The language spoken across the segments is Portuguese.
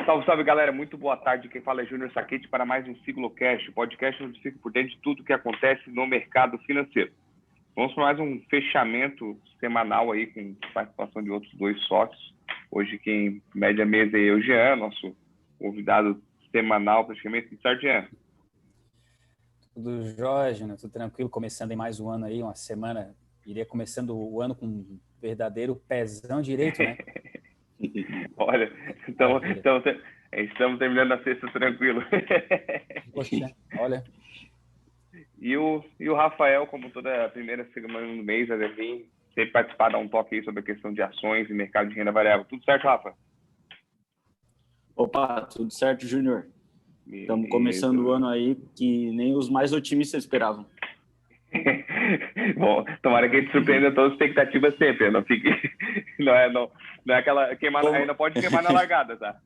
Salve, salve, galera. Muito boa tarde. Quem fala é Júnior Saquete para mais um Siglocast, podcast onde fica por dentro de tudo que acontece no mercado financeiro. Vamos para mais um fechamento semanal aí com participação de outros dois sócios. Hoje quem mede a mesa é eu, Jean, nosso convidado semanal praticamente. Certo, Jean? Tudo jóia, Júnior, tudo tranquilo. Começando em mais um ano aí, uma semana. Iria começando o ano com um verdadeiro pezão direito, né? Olha, estamos terminando a sexta tranquilo. Poxa, olha. E o Rafael, como toda a primeira semana do mês, vai vir sempre participar, dar um toque aí sobre a questão de ações e mercado de renda variável. Tudo certo, Rafa? Opa, tudo certo, Júnior. Estamos começando o ano aí que nem os mais otimistas esperavam. Bom, tomara que a gente surpreenda todas as expectativas sempre. Não fique, não é aquela queimar, ainda pode queimar na largada, tá?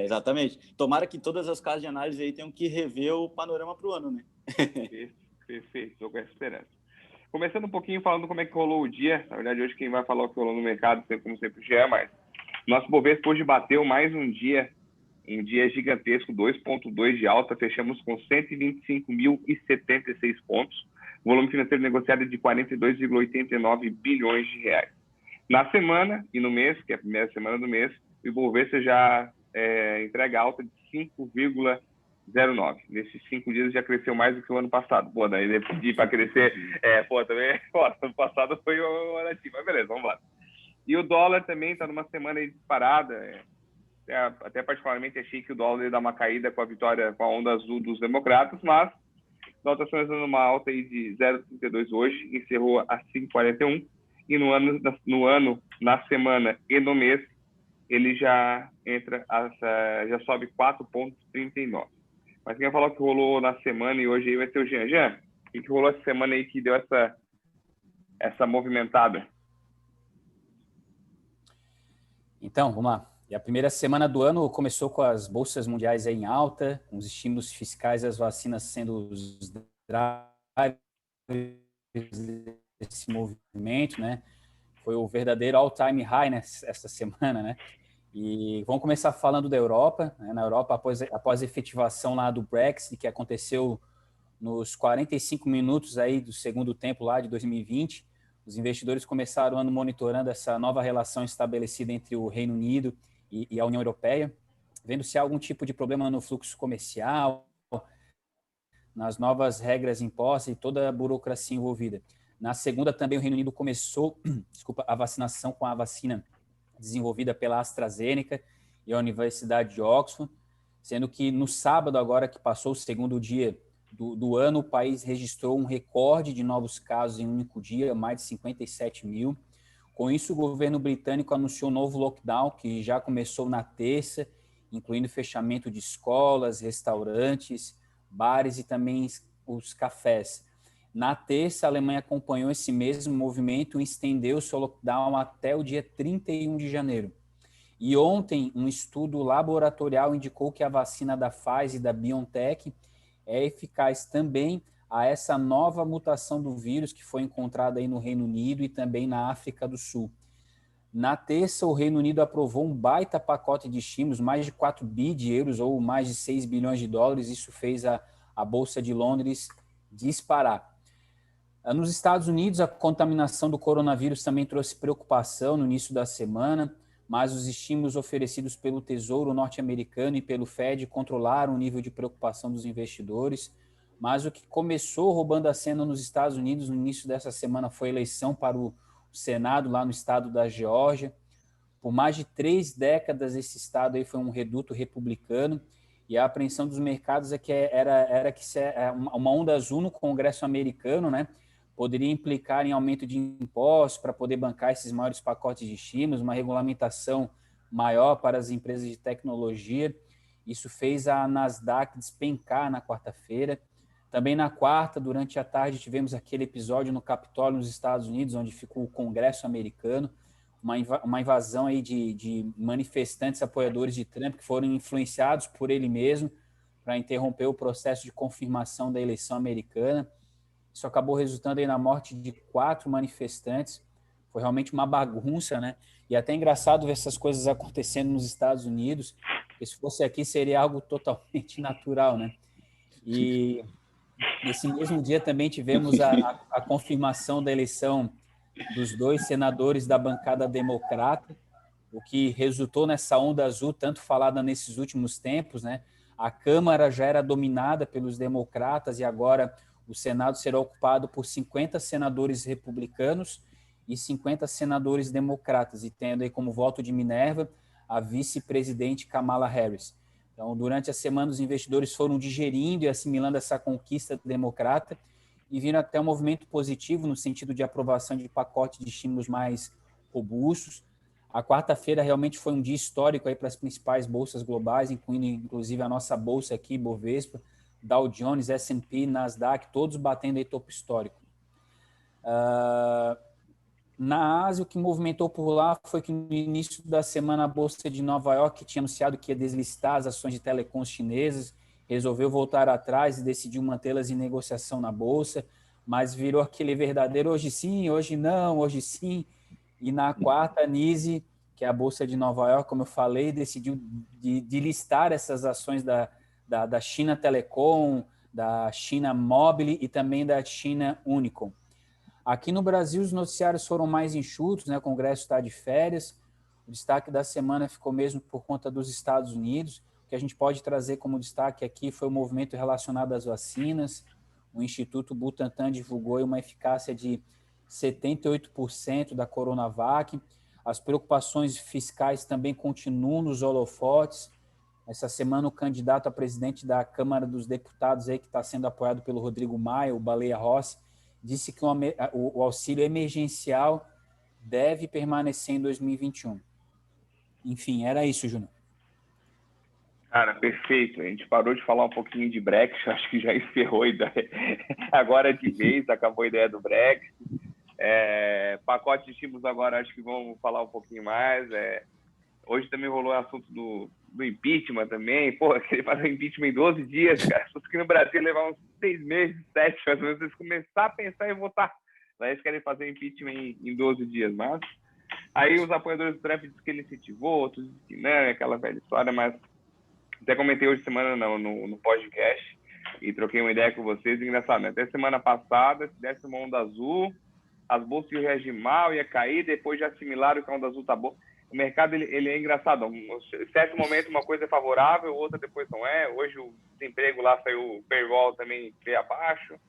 Exatamente. Tomara que todas as casas de análise aí tenham que rever o panorama para o ano, né? Perfeito, estou com essa esperança. Começando um pouquinho falando como é que rolou o dia. Na verdade, hoje quem vai falar o que rolou no mercado, como sempre, já é, mas nosso Bovespa hoje bateu mais um dia gigantesco, 2,2 de alta, fechamos com 125.076 pontos, volume financeiro negociado de 42,89 bilhões de reais. Na semana e no mês, que é a primeira semana do mês, o Ibovespa já entrega alta de 5,09. Nesses 5 dias já cresceu mais do que o ano passado. Pô, daí ele pedir para crescer, ano passado foi o ano ativo, mas beleza, vamos lá. E o dólar também está numa semana aí disparada, até particularmente achei que o dólar ia dar uma caída com a vitória, com a onda azul dos democratas, mas nós estamos dando uma alta aí de 0,32 hoje, encerrou a 5,41, e na semana e no mês, ele já já sobe 4,39. Mas quem vai falar o que rolou na semana e hoje aí vai ser o Jean. Jean, o que rolou essa semana aí que deu essa movimentada? Então, vamos lá. E a primeira semana do ano começou com as bolsas mundiais aí em alta, com os estímulos fiscais e as vacinas sendo os drivers desse movimento, né? Foi o verdadeiro all-time high essa semana, né? E vamos começar falando da Europa, né? Na Europa, após a efetivação lá do Brexit, que aconteceu nos 45 minutos aí do segundo tempo lá de 2020, os investidores começaram o ano monitorando essa nova relação estabelecida entre o Reino Unido e a União Europeia, vendo se há algum tipo de problema no fluxo comercial, nas novas regras impostas e toda a burocracia envolvida. Na segunda, também o Reino Unido começou a vacinação com a vacina desenvolvida pela AstraZeneca e a Universidade de Oxford, sendo que no sábado, agora que passou o segundo dia do ano, o país registrou um recorde de novos casos em um único dia, mais de 57 mil. Com isso, o governo britânico anunciou um novo lockdown, que já começou na terça, incluindo fechamento de escolas, restaurantes, bares e também os cafés. Na terça, a Alemanha acompanhou esse mesmo movimento e estendeu seu lockdown até o dia 31 de janeiro. E ontem, um estudo laboratorial indicou que a vacina da Pfizer e da BioNTech é eficaz também a essa nova mutação do vírus que foi encontrada aí no Reino Unido e também na África do Sul. Na terça, o Reino Unido aprovou um baita pacote de estímulos, mais de 4 bi de euros ou mais de 6 bilhões de dólares. Isso fez a Bolsa de Londres disparar. Nos Estados Unidos, a contaminação do coronavírus também trouxe preocupação no início da semana, mas os estímulos oferecidos pelo Tesouro norte-americano e pelo Fed controlaram o nível de preocupação dos investidores. Mas o que começou roubando a cena nos Estados Unidos no início dessa semana foi a eleição para o Senado lá no estado da Geórgia. Por mais de 3 décadas, esse estado aí foi um reduto republicano, e a apreensão dos mercados é que era que uma onda azul no Congresso americano, né, poderia implicar em aumento de impostos para poder bancar esses maiores pacotes de estímulos, uma regulamentação maior para as empresas de tecnologia. Isso fez a Nasdaq despencar na quarta-feira. Também na quarta, durante a tarde, tivemos aquele episódio no Capitólio, nos Estados Unidos, onde ficou o Congresso americano, uma invasão aí de manifestantes apoiadores de Trump que foram influenciados por ele mesmo para interromper o processo de confirmação da eleição americana. Isso acabou resultando aí na morte de 4 manifestantes. Foi realmente uma bagunça, né? E é até engraçado ver essas coisas acontecendo nos Estados Unidos, porque se fosse aqui seria algo totalmente natural, né? E nesse mesmo dia também tivemos a confirmação da eleição dos 2 senadores da bancada democrata, o que resultou nessa onda azul tanto falada nesses últimos tempos, né? A Câmara já era dominada pelos democratas e agora o Senado será ocupado por 50 senadores republicanos e 50 senadores democratas, e tendo aí como voto de Minerva a vice-presidente Kamala Harris. Então, durante a semana, os investidores foram digerindo e assimilando essa conquista democrata e viram até um movimento positivo no sentido de aprovação de pacotes de estímulos mais robustos. A quarta-feira realmente foi um dia histórico aí para as principais bolsas globais, incluindo inclusive a nossa bolsa aqui, Bovespa, Dow Jones, S&P, Nasdaq, todos batendo aí topo histórico. Na Ásia, o que movimentou por lá foi que no início da semana a Bolsa de Nova York tinha anunciado que ia deslistar as ações de telecoms chinesas, resolveu voltar atrás e decidiu mantê-las em negociação na Bolsa, mas virou aquele verdadeiro hoje sim, hoje não, hoje sim. E na quarta, a NYSE, que é a Bolsa de Nova York, como eu falei, decidiu de listar essas ações da China Telecom, da China Mobile e também da China Unicom. Aqui no Brasil, os noticiários foram mais enxutos, né? O Congresso está de férias. O destaque da semana ficou mesmo por conta dos Estados Unidos. O que a gente pode trazer como destaque aqui foi o movimento relacionado às vacinas. O Instituto Butantan divulgou uma eficácia de 78% da Coronavac. As preocupações fiscais também continuam nos holofotes. Essa semana, o candidato a presidente da Câmara dos Deputados, aí, que está sendo apoiado pelo Rodrigo Maia, o Baleia Rossi, disse que o auxílio emergencial deve permanecer em 2021. Enfim, era isso, Júnior. Cara, perfeito. A gente parou de falar um pouquinho de Brexit, acho que já encerrou a ideia. Agora de vez, acabou a ideia do Brexit. Pacote de estímulos agora, acho que vamos falar um pouquinho mais. Hoje também rolou o assunto do impeachment também. Pô, ele faz o impeachment em 12 dias, cara. Se fosse aqui no Brasil levar uns 6 meses, 7, mais ou menos, eles começar a pensar em votar. Daí eles querem fazer impeachment em 12 dias. Mas aí os apoiadores do Trump dizem que ele incentivou, outros dizem que não, é aquela velha história, mas até comentei hoje semana no podcast e troquei uma ideia com vocês. Engraçado, né? Até semana passada, se desse uma onda azul, as bolsas iam reagir mal, ia cair, depois já assimilaram que a onda azul tá boa. O mercado ele é engraçado. Em certo momento uma coisa é favorável, outra depois não é. Hoje o desemprego lá saiu, o payroll também veio abaixo.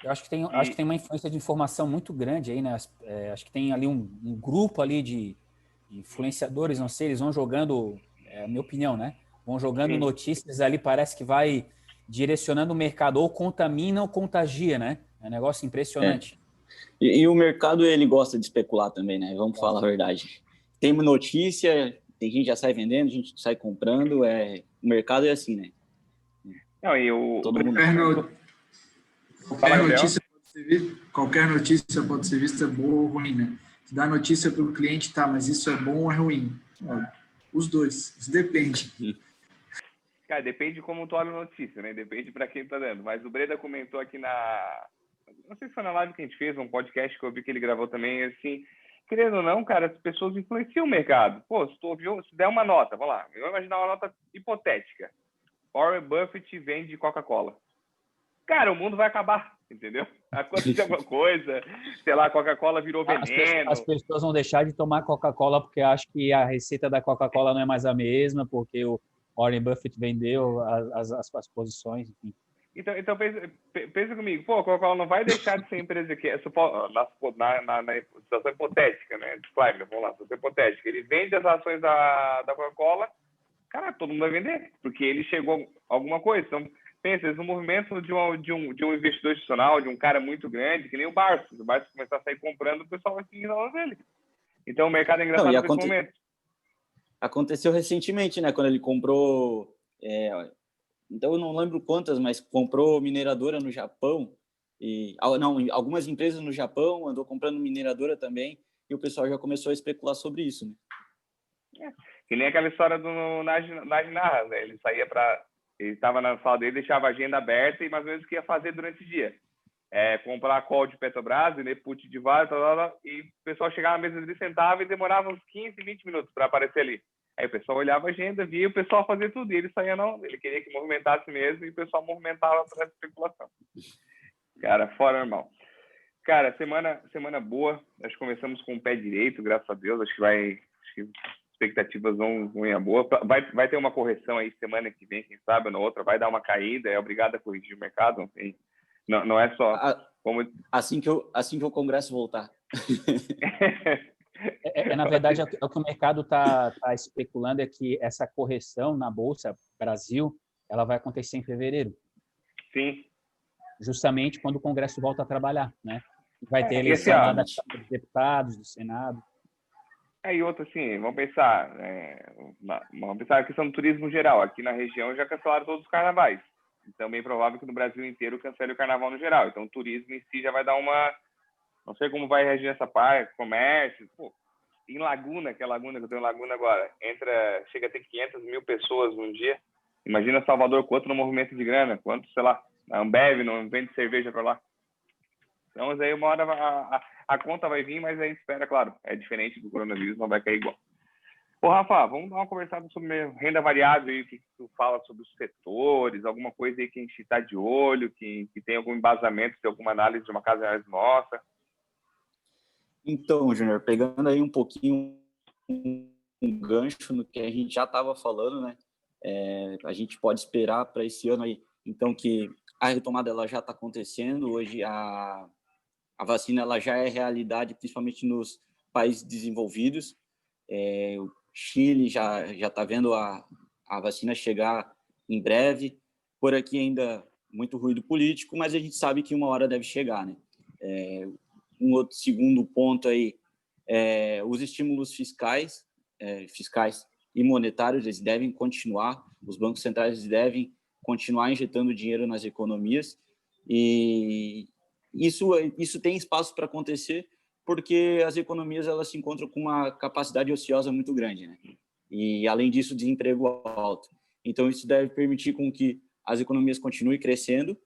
Eu acho que tem uma influência de informação muito grande aí, né? Acho que tem ali um grupo ali de influenciadores, não sei, eles vão jogando, a minha opinião, né? Vão jogando notícias ali, parece que vai direcionando o mercado, ou contamina ou contagia, né? É um negócio impressionante. E o mercado, ele gosta de especular também, né? Vamos falar a verdade. Tem notícia, tem gente que já sai vendendo, gente que sai comprando, o mercado é assim, né? Não, todo mundo... Qualquer notícia pode ser vista boa ou ruim, né? Se dá notícia para o cliente, tá, mas isso é bom ou é ruim? Os dois, isso depende. Cara, depende de como tu olha a notícia, né? Depende para quem tá dando. Mas o Breda comentou aqui não sei se foi na live que a gente fez, um podcast que eu vi que ele gravou também, assim, querendo ou não, cara, as pessoas influenciam o mercado. Pô, se der uma nota, vamos lá, vamos imaginar uma nota hipotética. Warren Buffett vende Coca-Cola. Cara, o mundo vai acabar, entendeu? Acontece alguma coisa, sei lá, a Coca-Cola virou veneno. As pessoas vão deixar de tomar Coca-Cola porque acham que a receita da Coca-Cola não é mais a mesma, porque o Warren Buffett vendeu as posições, enfim. Então pensa comigo, pô, a Coca-Cola não vai deixar de ser empresa que é na situação hipotética, né? Disclaimer, vamos lá, situação hipotética. Ele vende as ações da Coca-Cola, cara, todo mundo vai vender, porque ele chegou a alguma coisa. Então, pensa, no movimento de um investidor institucional, de um cara muito grande, que nem o Barça. Se o Barça começar a sair comprando, o pessoal vai seguir na dele. Então, o mercado é engraçado nesse momento. Aconteceu recentemente, né? Quando ele comprou... Então, eu não lembro quantas, mas comprou mineradora no Japão. Algumas empresas no Japão, andou comprando mineradora também, e o pessoal já começou a especular sobre isso, né? Que nem aquela história do Naj Narra, né? Ele estava na sala dele, deixava a agenda aberta e mais ou menos o que ia fazer durante o dia. comprar call de Petrobras, vender put de Vale, e o pessoal chegava na mesa dele, sentava e demorava uns 15, 20 minutos para aparecer ali. Aí o pessoal olhava a agenda, via o pessoal fazer tudo, e ele saía não, ele queria que movimentasse mesmo, e o pessoal movimentava para essa especulação. Cara, fora normal. Cara, semana boa, nós começamos com o pé direito, graças a Deus, acho que expectativas vão ir boa. Vai ter uma correção aí semana que vem, quem sabe, ou na outra, vai dar uma caída, é obrigado a corrigir o mercado, não é só... Assim que o Congresso voltar. Na verdade, o que o mercado está especulando é que essa correção na Bolsa Brasil, ela vai acontecer em fevereiro. Sim. Justamente quando o Congresso volta a trabalhar, né? Vai ter eleição lá da Câmara dos Deputados, do Senado. E outra, assim, vamos pensar a questão do turismo geral. Aqui na região já cancelaram todos os carnavais. Então, bem provável que no Brasil inteiro cancele o carnaval no geral. Então, o turismo em si já vai dar uma... Não sei como vai reagir essa parte, comércio. Pô, em Laguna, que é a Laguna, que eu tenho em Laguna agora, chega a ter 500 mil pessoas num dia. Imagina Salvador, quanto no movimento de grana, quanto, sei lá, a Ambev não vende cerveja para lá. Então, mas aí uma hora a conta vai vir, mas a gente espera, claro, é diferente do coronavírus, não vai cair igual. Ô, Rafa, vamos dar uma conversada sobre renda variável aí, o que tu fala sobre os setores, alguma coisa aí que a gente está de olho, que tem algum embasamento, tem alguma análise de uma casa de análise nossa? Então, Júnior, pegando aí um pouquinho um gancho no que a gente já estava falando, né? A gente pode esperar para esse ano aí, então, que a retomada ela já está acontecendo. Hoje a vacina ela já é realidade, principalmente nos países desenvolvidos. O Chile já está vendo a vacina chegar em breve. Por aqui ainda muito ruído político, mas a gente sabe que uma hora deve chegar, né? Um outro segundo ponto aí, os estímulos fiscais e monetários, eles devem continuar, os bancos centrais devem continuar injetando dinheiro nas economias, e isso tem espaço para acontecer, porque as economias elas se encontram com uma capacidade ociosa muito grande, né? E, além disso, desemprego alto. Então, isso deve permitir com que as economias continuem crescendo,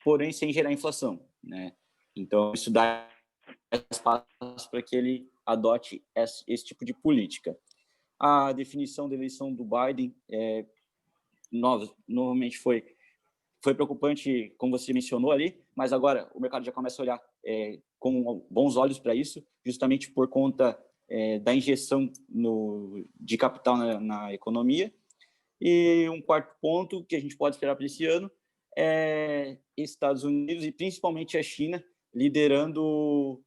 porém sem gerar inflação, né? Então, isso dá espaço para que ele adote esse tipo de política. A definição da eleição do Biden novamente foi preocupante, como você mencionou ali, mas agora o mercado já começa a olhar com bons olhos para isso, justamente por conta da injeção de capital na economia. E um quarto ponto que a gente pode esperar para esse ano é Estados Unidos e principalmente a China liderando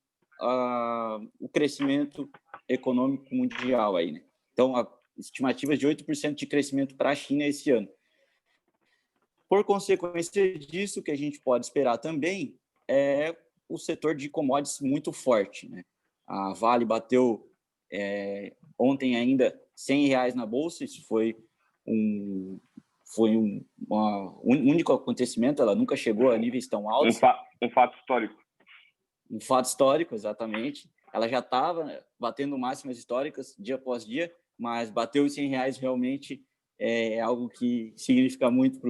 o crescimento econômico mundial aí, né? Então, a estimativa de 8% de crescimento para a China esse ano. Por consequência disso, o que a gente pode esperar também é o setor de commodities muito forte, né? A Vale bateu ontem ainda R$100 na bolsa, isso foi um único acontecimento, ela nunca chegou a níveis tão altos. Um fato histórico. Um fato histórico, exatamente. Ela já estava batendo máximas históricas dia após dia, mas bateu os R$100 realmente algo que significa muito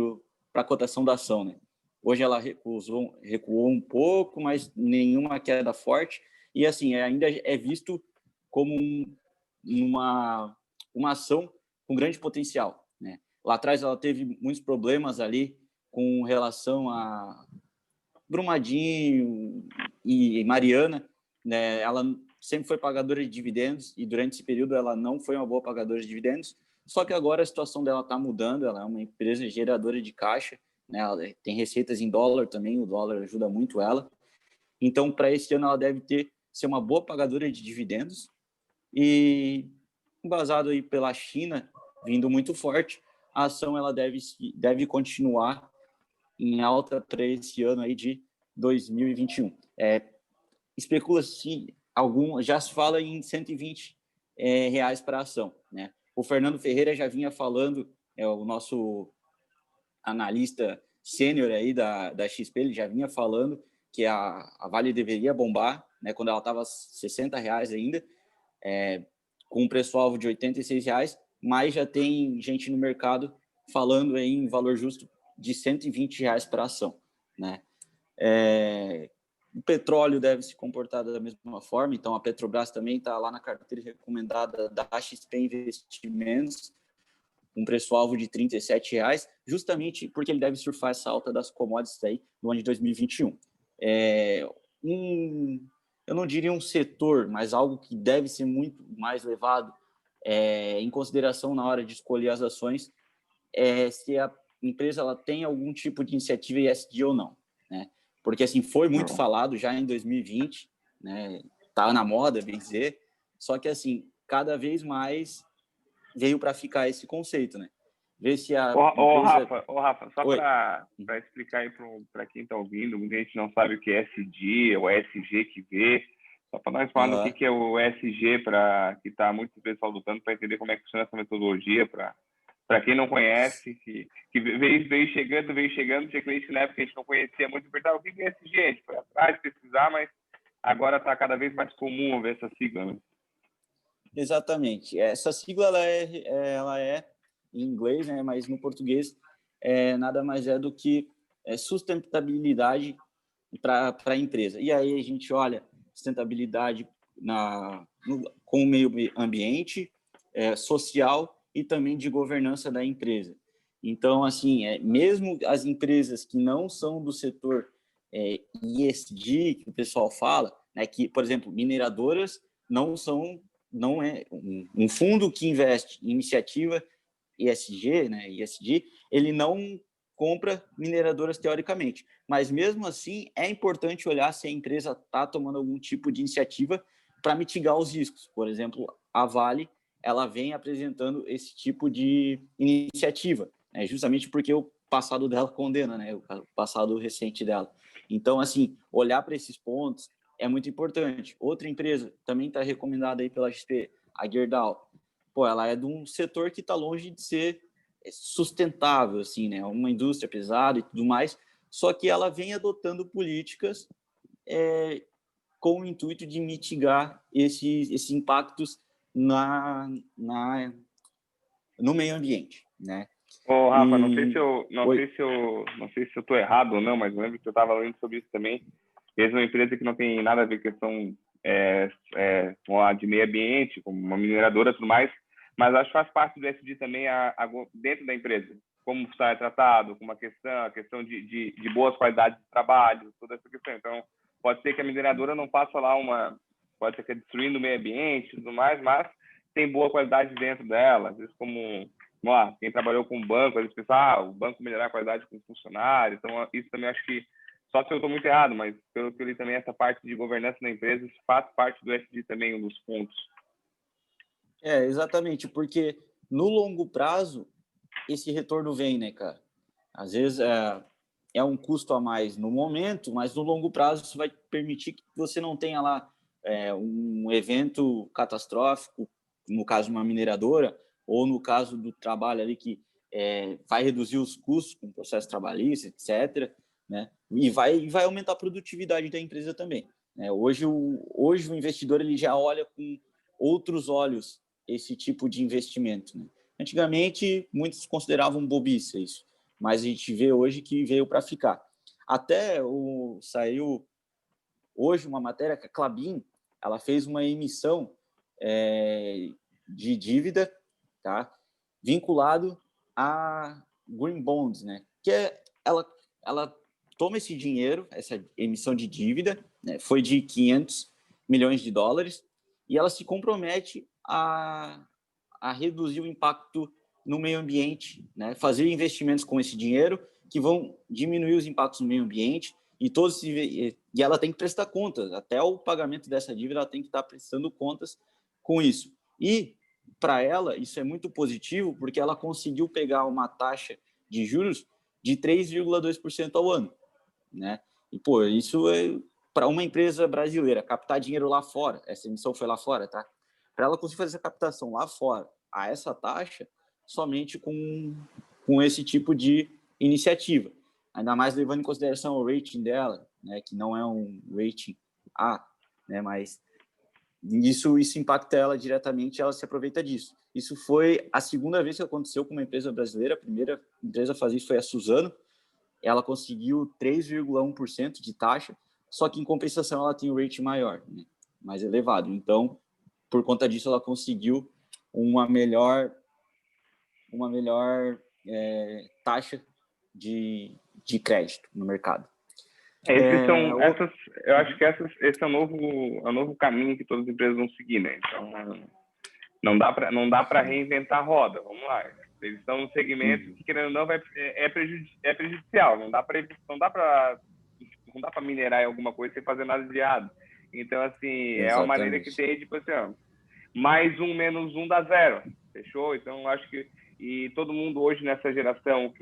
para a cotação da ação, né? Hoje ela recuou um pouco, mas nenhuma queda forte, e assim, ainda é visto como uma ação com grande potencial, né? Lá atrás ela teve muitos problemas ali com relação a Brumadinho e Mariana, né? Ela sempre foi pagadora de dividendos e durante esse período ela não foi uma boa pagadora de dividendos, só que agora a situação dela está mudando, ela é uma empresa geradora de caixa, né? Ela tem receitas em dólar também, o dólar ajuda muito ela. Então, para esse ano ela deve ser uma boa pagadora de dividendos e, embasado aí pela China, vindo muito forte, a ação ela deve continuar em alta para esse ano aí de 2021. Especula-se já se fala em R$120 para a ação, né? O Fernando Ferreira já vinha falando, o nosso analista sênior aí da XP, ele já vinha falando que a Vale deveria bombar, né, quando ela estava R$60 ainda, com um preço-alvo de R$86, mas já tem gente no mercado falando aí em valor justo de R$120 para a ação, né? O petróleo deve se comportar da mesma forma, então a Petrobras também está lá na carteira recomendada da XP Investimentos, um preço-alvo de R$ 37,00, justamente porque ele deve surfar essa alta das commodities aí no ano de 2021. Eu não diria um setor, mas algo que deve ser muito mais levado em consideração na hora de escolher as ações se a empresa ela tem algum tipo de iniciativa ESG ou não, né? Porque assim foi muito falado já em 2020, né? Tá na moda, bem dizer, só que assim cada vez mais veio para ficar esse conceito, né? Ver se a empresa... Rafa, só para explicar aí para quem está ouvindo, muita gente não sabe o que é SG ou ESG que vê, só para nós falar o que é o ESG, para que está muito pessoal lutando para entender como é que funciona essa metodologia, para quem não conhece, que veio chegando, tinha cliente na época que a gente não conhecia muito, perguntava o que é ESG, a gente foi atrás pesquisar, mas agora está cada vez mais comum ver essa sigla, né? Exatamente. Essa sigla ela é em inglês, né? Mas no português nada mais é do que sustentabilidade para a empresa. E aí a gente olha sustentabilidade com o meio ambiente, social e também de governança da empresa. Então, assim, mesmo as empresas que não são do setor ESG, que o pessoal fala, né, que, por exemplo, mineradoras não é um fundo que investe em iniciativa ESG, né, ESG, ele não compra mineradoras teoricamente, mas mesmo assim é importante olhar se a empresa está tomando algum tipo de iniciativa para mitigar os riscos. Por exemplo, a Vale, ela vem apresentando esse tipo de iniciativa, né, justamente porque o passado dela condena, né, o passado recente dela. Então, assim, olhar para esses pontos é muito importante. Outra empresa também está recomendada aí pela XP, a Gerdau. Ela é de um setor que está longe de ser sustentável, assim, né? Uma indústria pesada e tudo mais, só que ela vem adotando políticas com o intuito de mitigar esses impactos no meio ambiente, né? Rafa, não sei se eu estou errado ou não, mas eu lembro que eu estava lendo sobre isso também. Eles são uma empresa que não tem nada a ver com questão de meio ambiente, como uma mineradora e tudo mais, mas acho que faz parte do ESG também dentro da empresa, como está tratado, com a questão de boas qualidades de trabalho, toda essa questão. Então, pode ser que a mineradora não faça lá pode ser que destruindo o meio ambiente e tudo mais, mas tem boa qualidade dentro dela. Às vezes, quem trabalhou com banco, às vezes pensa, o banco melhorar a qualidade com o funcionário. Então, isso também acho que, só se eu estou muito errado, mas pelo que eu li também, essa parte de governança da empresa faz parte do ESG também, um dos pontos. Exatamente, porque no longo prazo, esse retorno vem, né, cara? Às vezes é um custo a mais no momento, mas no longo prazo isso vai permitir que você não tenha lá um evento catastrófico, no caso de uma mineradora, ou no caso do trabalho ali que vai reduzir os custos com o processo trabalhista, etc., né? E vai aumentar a produtividade da empresa também, né? Hoje o investidor ele já olha com outros olhos esse tipo de investimento, né? Antigamente, muitos consideravam bobice isso, mas a gente vê hoje que veio para ficar. Até saiu hoje uma matéria que a Klabin ela fez uma emissão de dívida, tá, vinculado a Green Bonds, né? Que ela toma esse dinheiro, essa emissão de dívida, né, foi de 500 milhões de dólares, e ela se compromete a reduzir o impacto no meio ambiente, né? Fazer investimentos com esse dinheiro que vão diminuir os impactos no meio ambiente e ela tem que prestar contas. Até o pagamento dessa dívida, ela tem que estar prestando contas com isso. E, para ela, isso é muito positivo porque ela conseguiu pegar uma taxa de juros de 3,2% ao ano, né? E, isso para uma empresa brasileira captar dinheiro lá fora, essa emissão foi lá fora, tá? Para ela conseguir fazer essa captação lá fora a essa taxa, somente com esse tipo de iniciativa. Ainda mais levando em consideração o rating dela, né, que não é um rating A, né, mas isso impacta ela diretamente, ela se aproveita disso. Isso foi a segunda vez que aconteceu com uma empresa brasileira. A primeira empresa a fazer isso foi a Suzano. ela conseguiu 3,1% de taxa, só que em compensação ela tem um rate maior, né? Mais elevado. Então, por conta disso, ela conseguiu uma melhor taxa de crédito no mercado. Eu acho que esse é o novo caminho que todas as empresas vão seguir, né? Então, não dá para reinventar a roda. Vamos lá. Eles estão no segmento que, querendo ou não, é prejudicial. Não dá para minerar em alguma coisa sem fazer nada de errado. Então, assim, Exatamente. É uma maneira que tem, tipo assim, ó, mais 1 menos 1 dá 0. Fechou? Então, acho que... E todo mundo hoje nessa geração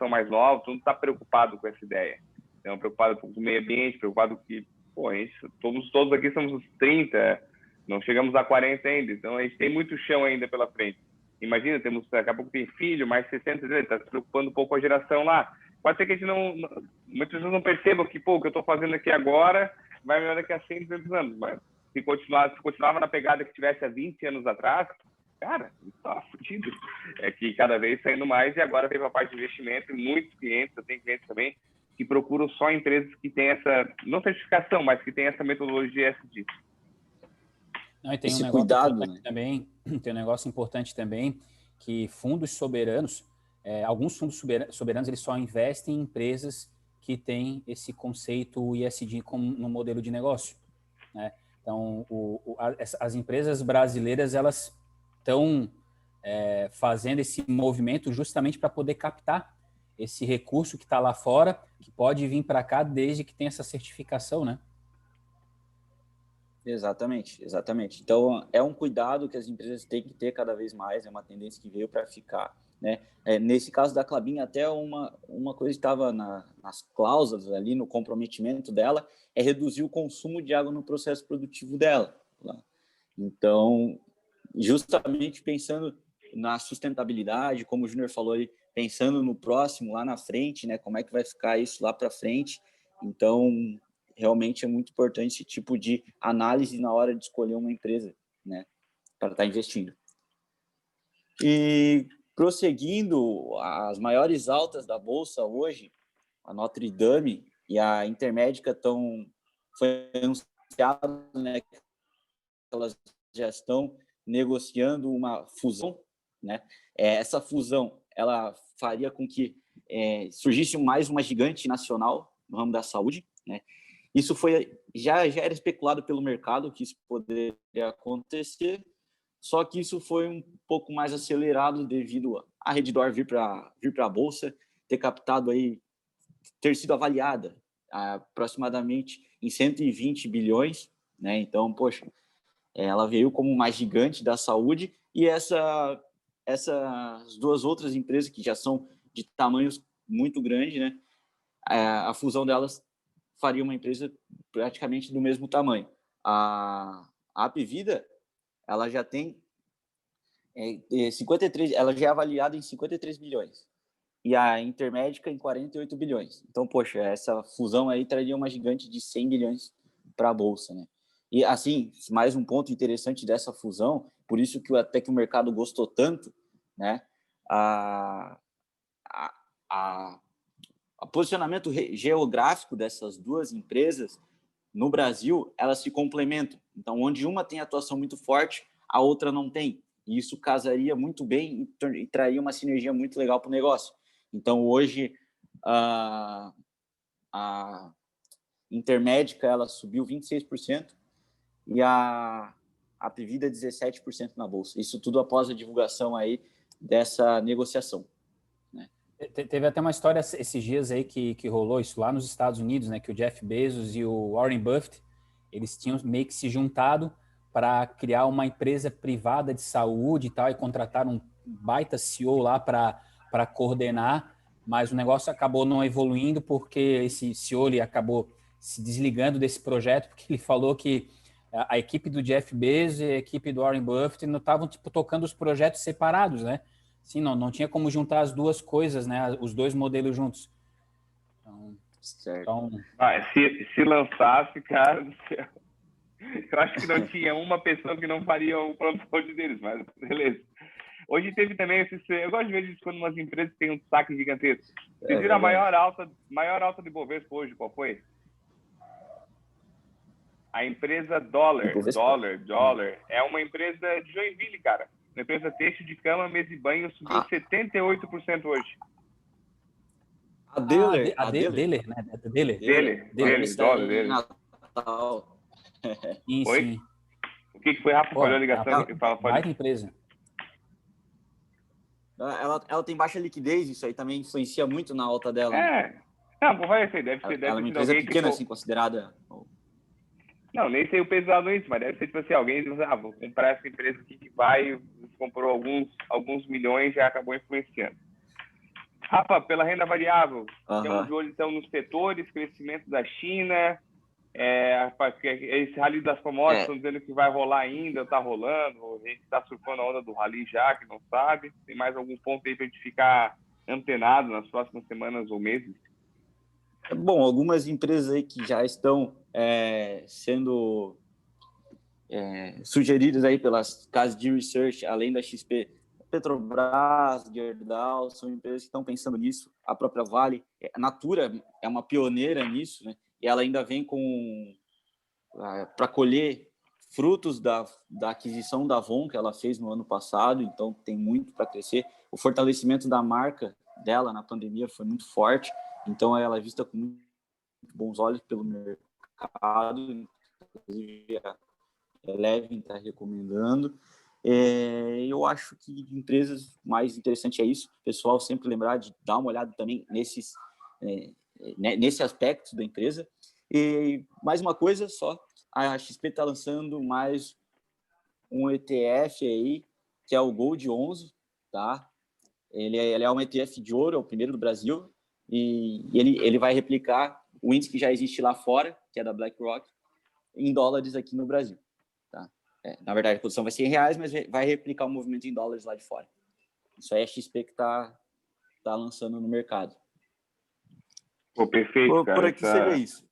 mais nova, todo mundo está preocupado com essa ideia. Então, preocupado com o meio ambiente, preocupado que, todos aqui somos os 30, não chegamos a 40 ainda. Então, a gente tem muito chão ainda pela frente. Imagina, daqui a pouco tem filho, mais 60, está se preocupando um pouco com a geração lá. Pode ser que a gente muitas pessoas não percebam que, o que eu estou fazendo aqui agora vai melhorar daqui a 100, 200 anos. Mas se continuava na pegada que tivesse há 20 anos atrás, cara, tá fudido. É que cada vez saindo mais, e agora veio para a parte de investimento, e muitos clientes, eu tenho clientes também, que procuram só empresas que têm essa, não certificação, mas que têm essa metodologia ESG. Não, e tem um negócio importante também, tem um negócio importante também, que fundos soberanos, alguns fundos soberanos, eles só investem em empresas que têm esse conceito ESG no modelo de negócio, né? Então, as empresas brasileiras, elas estão fazendo esse movimento justamente para poder captar esse recurso que está lá fora, que pode vir para cá desde que tenha essa certificação, né? Exatamente. Então, é um cuidado que as empresas têm que ter cada vez mais, é uma tendência que veio para ficar, né? Nesse caso da Klabin, até uma coisa que estava nas cláusulas ali, no comprometimento dela, é reduzir o consumo de água no processo produtivo dela. Então, justamente pensando na sustentabilidade, como o Júnior falou aí, pensando no próximo, lá na frente, né? Como é que vai ficar isso lá para frente. Então, realmente é muito importante esse tipo de análise na hora de escolher uma empresa, né, para estar investindo. E prosseguindo, as maiores altas da Bolsa hoje, a Notre Dame e a Intermédica foi anunciado, né, que elas já estão negociando uma fusão, né? Essa fusão, ela faria com que surgisse mais uma gigante nacional no ramo da saúde, né? Isso já era especulado pelo mercado que isso poderia acontecer, só que isso foi um pouco mais acelerado devido a Redditor vir para a Bolsa, ter sido avaliada aproximadamente em 120 bilhões, né? Então, poxa, ela veio como uma gigante da saúde, e essas duas outras empresas que já são de tamanhos muito grandes, né? A fusão delas faria uma empresa praticamente do mesmo tamanho. A Apvida, ela já tem 53, ela já é avaliada em 53 bilhões e a Intermédica em 48 bilhões. Então, poxa, essa fusão aí traria uma gigante de 100 bilhões para a bolsa, né? E assim, mais um ponto interessante dessa fusão, por isso que até que o mercado gostou tanto, né? O posicionamento geográfico dessas duas empresas no Brasil, elas se complementam. Então, onde uma tem atuação muito forte, a outra não tem. E isso casaria muito bem e traria uma sinergia muito legal para o negócio. Então, hoje, a Intermédica, ela subiu 26% e a Apvida 17% na bolsa. Isso tudo após a divulgação aí dessa negociação. Teve até uma história esses dias aí que rolou isso lá nos Estados Unidos, né? Que o Jeff Bezos e o Warren Buffett, eles tinham meio que se juntado para criar uma empresa privada de saúde e tal, e contrataram um baita CEO lá para coordenar, mas o negócio acabou não evoluindo porque esse CEO ele acabou se desligando desse projeto, porque ele falou que a equipe do Jeff Bezos e a equipe do Warren Buffett não estavam tocando os projetos separados, né? Sim, não tinha como juntar as duas coisas, né? Os dois modelos juntos. Então, certo. Se lançasse, cara do céu, eu acho que não tinha uma pessoa que não faria o pronto deles, mas beleza. Hoje teve também eu gosto de ver isso quando umas empresas têm um destaque gigantesco. Vocês viram a maior alta do Ibovespa hoje, qual foi? A empresa Dollar, é uma empresa de Joinville, cara. Uma empresa têxtil de cama, mesa e banho, subiu 78% hoje. A Deller, Deller, né? Deller, Dollar, dele. Natal. Sim. O que foi, Rafa? Falhou a ligação? Baita empresa. Ela tem baixa liquidez, isso aí também influencia muito na alta dela. Não, vai ser, deve ela é uma empresa pequena, assim, considerada. Não, nem sei o pesado nisso, mas deve ser tipo assim, alguém diz, vou comprar essa empresa aqui que vai, comprou alguns milhões, já acabou influenciando. Rafa, pela renda variável, temos de olho então nos setores, crescimento da China, esse rally das commodities, estão dizendo que vai rolar ainda, está rolando, a gente está surfando a onda do rally já, que não sabe. Tem mais algum ponto aí para a gente ficar antenado nas próximas semanas ou meses? Bom, algumas empresas aí que já estão sendo sugeridas aí pelas casas de research, além da XP, Petrobras, Gerdau, são empresas que estão pensando nisso. A própria Vale, a Natura é uma pioneira nisso, né? E ela ainda vem para colher frutos da aquisição da Avon que ela fez no ano passado, então tem muito para crescer. O fortalecimento da marca dela na pandemia foi muito forte, então ela é vista com muito bons olhos pelo mercado, inclusive a Eleven está recomendando. Eu acho que de empresas mais interessante é isso, o pessoal sempre lembrar de dar uma olhada também nesse aspecto da empresa. E mais uma coisa só, a XP está lançando mais um ETF aí, que é o Gold 11, tá? Ele é um ETF de ouro, é o primeiro do Brasil, e ele vai replicar o índice que já existe lá fora, que é da BlackRock, em dólares aqui no Brasil. Tá? Na verdade, a posição vai ser em reais, mas vai replicar o movimento em dólares lá de fora. Isso aí é a XP que está lançando no mercado. Pô, perfeito, cara. Por aqui seria isso.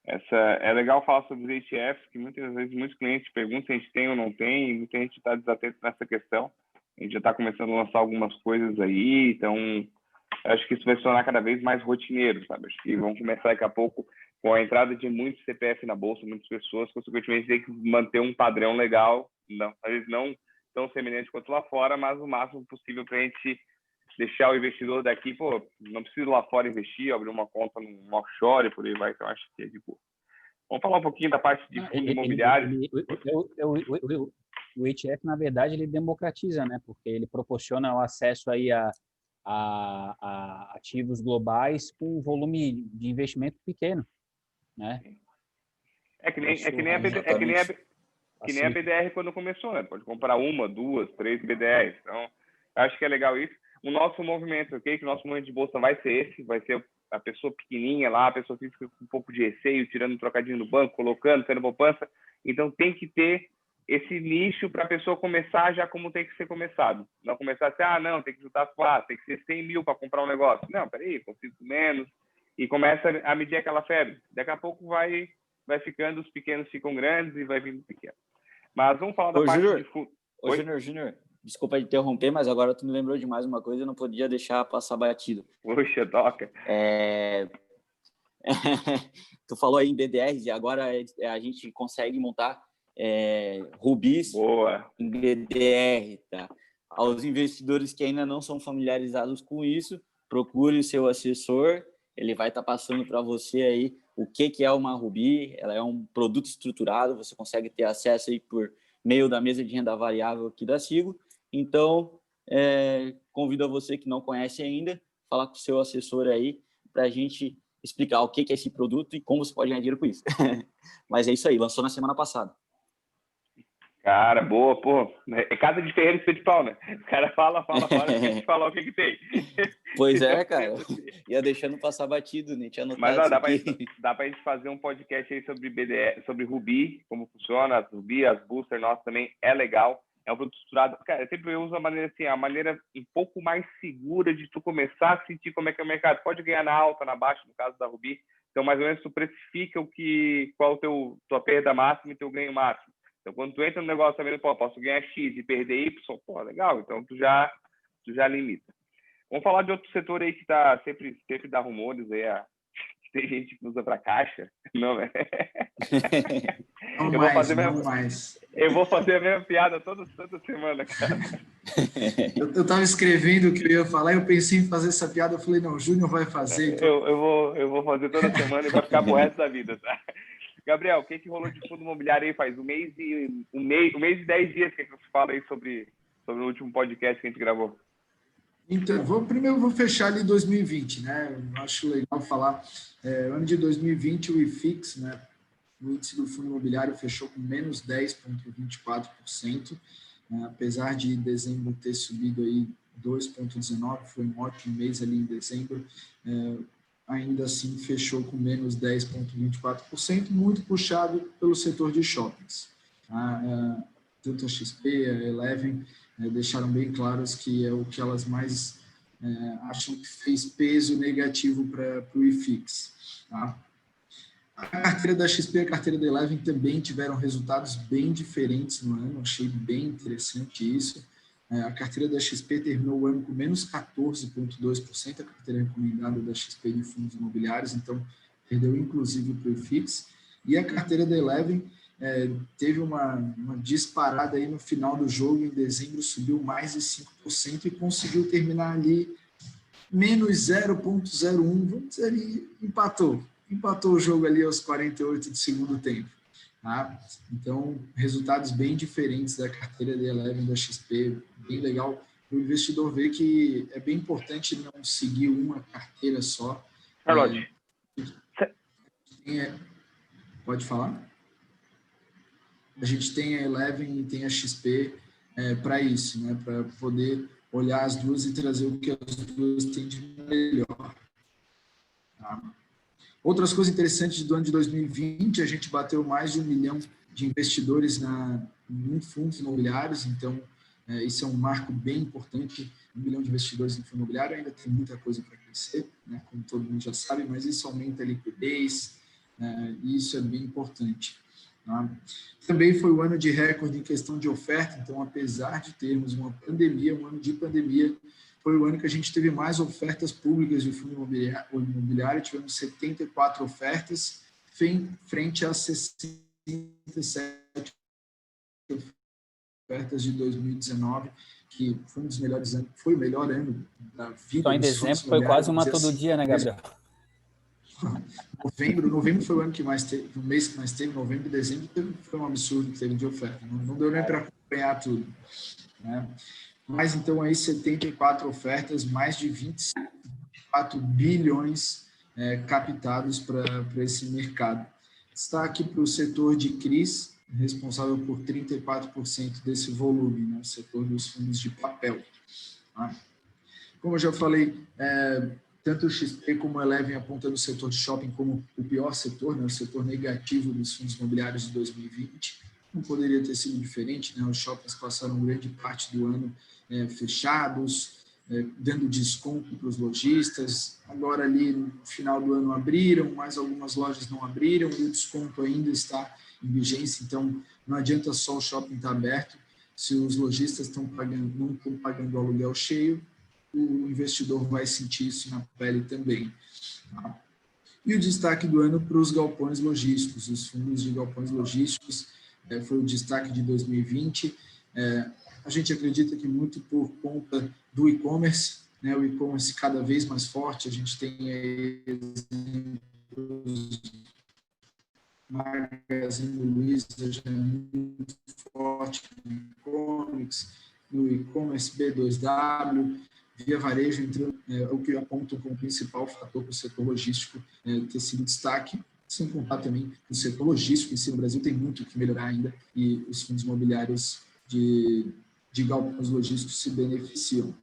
É legal falar sobre os ETFs, que muitas vezes muitos clientes perguntam se a gente tem ou não tem, e muita gente está desatento nessa questão. A gente já está começando a lançar algumas coisas aí, então acho que isso vai se tornar cada vez mais rotineiro, sabe? Acho que vão começar daqui a pouco com a entrada de muitos CPF na bolsa, muitas pessoas, consequentemente, tem que manter um padrão legal, não, às vezes não tão semelhante quanto lá fora, mas o máximo possível para a gente deixar o investidor daqui, não precisa lá fora investir, abrir uma conta num offshore, por aí vai, então acho que é de boa. Vamos falar um pouquinho da parte de fundos imobiliários. O ETF, na verdade, ele democratiza, né? Porque ele proporciona o acesso aí a ativos globais com um volume de investimento pequeno, né? Que nem a BDR quando começou, né? Pode comprar 1, 2, 3 BDRs. Então, acho que é legal isso. O nosso movimento, ok? Que o nosso movimento de bolsa vai ser esse, vai ser a pessoa pequenininha lá, a pessoa física com um pouco de receio, tirando um trocadinho no banco, colocando, tendo poupança. Então, tem que ter esse nicho para a pessoa começar já como tem que ser começado. Não começar assim, não, tem que juntar tem que ser 100 mil para comprar um negócio. Não, peraí, consigo menos. E começa a medir aquela febre. Daqui a pouco vai ficando, os pequenos ficam grandes e vai vindo pequeno. Mas vamos falar da parte de fundo. Júnior, desculpa interromper, mas agora tu me lembrou de mais uma coisa, eu não podia deixar passar batido. Puxa, toca. Tu falou aí em BDRs e agora a gente consegue montar rubis em BDR, tá? Aos investidores que ainda não são familiarizados com isso, procure o seu assessor, ele vai estar passando para você aí o que é uma rubi. Ela é um produto estruturado, você consegue ter acesso aí por meio da mesa de renda variável aqui da Sigo. Então, convido a você que não conhece ainda, falar com o seu assessor aí para a gente explicar o que é esse produto e como você pode ganhar dinheiro com isso. Mas é isso aí, lançou na semana passada. Cara, boa, é casa de ferreiro e de pau, né? O cara fala, a gente fala o que tem. Pois é, cara. Ia deixando passar batido, nem tinha anotado. Mas dá pra gente fazer um podcast aí sobre BDR, sobre Rubi, como funciona, as Rubi, as Booster, nossa, também é legal. É um produto estruturado. Cara, eu sempre uso a maneira um pouco mais segura de tu começar a sentir como é que é o mercado. Pode ganhar na alta, na baixa, no caso da Rubi. Então, mais ou menos, tu precifica qual tua perda máxima e teu ganho máximo. Então, quando tu entra no negócio sabendo, pô, posso ganhar X e perder Y, pô, legal, então tu já limita. Vamos falar de outro setor aí que tá sempre dá rumores aí, tem gente que usa para caixa. Não, né? Eu vou fazer a mesma piada toda semana, cara. Eu estava escrevendo o que eu ia falar, eu pensei em fazer essa piada, eu falei, não, o Júnior vai fazer. Então... Eu vou fazer toda semana e vai ficar pro resto da vida, tá? Gabriel, o que rolou de fundo imobiliário aí faz um mês e 10 dias que você fala aí sobre o último podcast que a gente gravou? Então, primeiro vou fechar ali 2020, né? Eu acho legal falar. Ano de 2020, o IFIX, né? O índice do fundo imobiliário fechou com menos 10,24%, apesar de dezembro ter subido aí 2,19%, foi um ótimo mês ali em dezembro, ainda assim fechou com menos 10,24%, muito puxado pelo setor de shoppings. Tanto a XP, a Eleven, deixaram bem claros que é o que elas mais acham que fez peso negativo para o IFIX. Tá? A carteira da XP e a carteira da Eleven também tiveram resultados bem diferentes no ano, achei bem interessante isso. A carteira da XP terminou o ano com menos 14,2%, a carteira recomendada da XP de fundos imobiliários, então perdeu inclusive para o IFIX. E a carteira da Eleven teve uma disparada aí no final do jogo, em dezembro subiu mais de 5% e conseguiu terminar ali menos 0,01, vamos dizer ali, empatou o jogo ali aos 48 do segundo tempo. Tá? Então, resultados bem diferentes da carteira da Eleven da XP, bem legal para o investidor ver que é bem importante não seguir uma carteira só. Carlote. Pode falar? A gente tem a Eleven e tem a XP para isso, né? Para poder olhar as duas e trazer o que as duas têm de melhor. Tá? Outras coisas interessantes do ano de 2020, a gente bateu mais de 1 milhão de investidores em fundos imobiliários, então isso é um marco bem importante, 1 milhão de investidores em fundo imobiliário, ainda tem muita coisa para crescer, né? Como todo mundo já sabe, mas isso aumenta a liquidez, e isso é bem importante. Tá? Também foi o ano de recorde em questão de oferta, então apesar de termos uma pandemia, um ano de pandemia, foi o ano que a gente teve mais ofertas públicas de fundo imobiliário, tivemos 74 ofertas, frente a 67 ofertas de 2019, que foi um dos melhores anos, foi o melhor ano da vida. Então, em dezembro foi quase uma todo dia, né, Gabriel? Novembro foi o ano que mais teve, o mês que mais teve, novembro e dezembro foi um absurdo que teve de oferta, não deu nem para acompanhar tudo, né? Mas então aí 74 ofertas, mais de 24 bilhões captados para esse mercado. Destaque para o setor de CRIs, responsável por 34% desse volume, né? O setor dos fundos de papel. Tá? Como eu já falei, tanto o XP como a Eleven apontam o setor de shopping como o pior setor, né? O setor negativo dos fundos imobiliários de 2020. Não poderia ter sido diferente, né? Os shoppings passaram grande parte do ano fechados, dando desconto para os lojistas. Agora ali no final do ano abriram, mas algumas lojas não abriram e o desconto ainda está em vigência, então não adianta só o shopping estar aberto, se os lojistas não estão pagando o aluguel cheio, o investidor vai sentir isso na pele também. Tá? E o destaque do ano para os galpões logísticos, os fundos de galpões logísticos, foi o destaque de 2020. A gente acredita que muito por conta do e-commerce, né? O e-commerce cada vez mais forte, a gente tem exemplos, Magazine Luiza já é muito forte no e-commerce, B2W, Via Varejo entrando, o que apontam como principal fator para o setor logístico ter sido destaque, sem contar também o setor logístico em si no Brasil tem muito que melhorar ainda e os fundos imobiliários de galpões logísticos se beneficiam.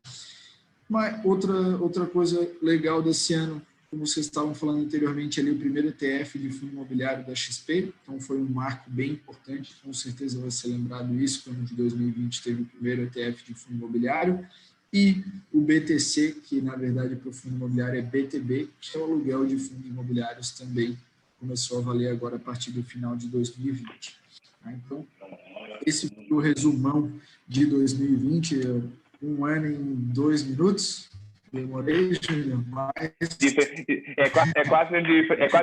Mas outra coisa legal desse ano, como vocês estavam falando anteriormente, ali o primeiro ETF de fundo imobiliário da XP, então foi um marco bem importante, com certeza vai ser lembrado isso, que no ano de 2020 teve o primeiro ETF de fundo imobiliário, e o BTC, que na verdade para o fundo imobiliário é BTB, que é o aluguel de fundos imobiliários também, começou a valer agora a partir do final de 2020. Então, esse foi o resumão de 2020, um ano em 2 minutos. Demorei, Júnior, mas... É quase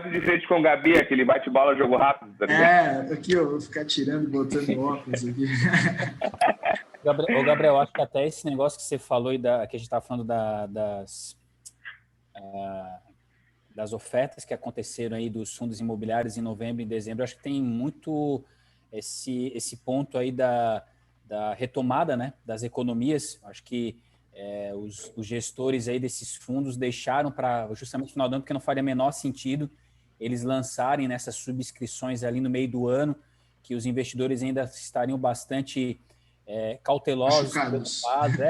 de frente com o Gabi, aquele bate-bola, jogo rápido, tá ligado? Aqui eu vou ficar tirando e botando óculos aqui. Gabriel, acho que até esse negócio que você falou que a gente estava falando das ofertas que aconteceram aí dos fundos imobiliários em novembro e dezembro, acho que tem muito esse ponto aí da retomada, né, das economias. Acho que os gestores aí desses fundos deixaram para justamente no final do ano, porque não faria menor sentido eles lançarem nessas subscrições ali no meio do ano, que os investidores ainda estariam bastante cautelosos, preocupados.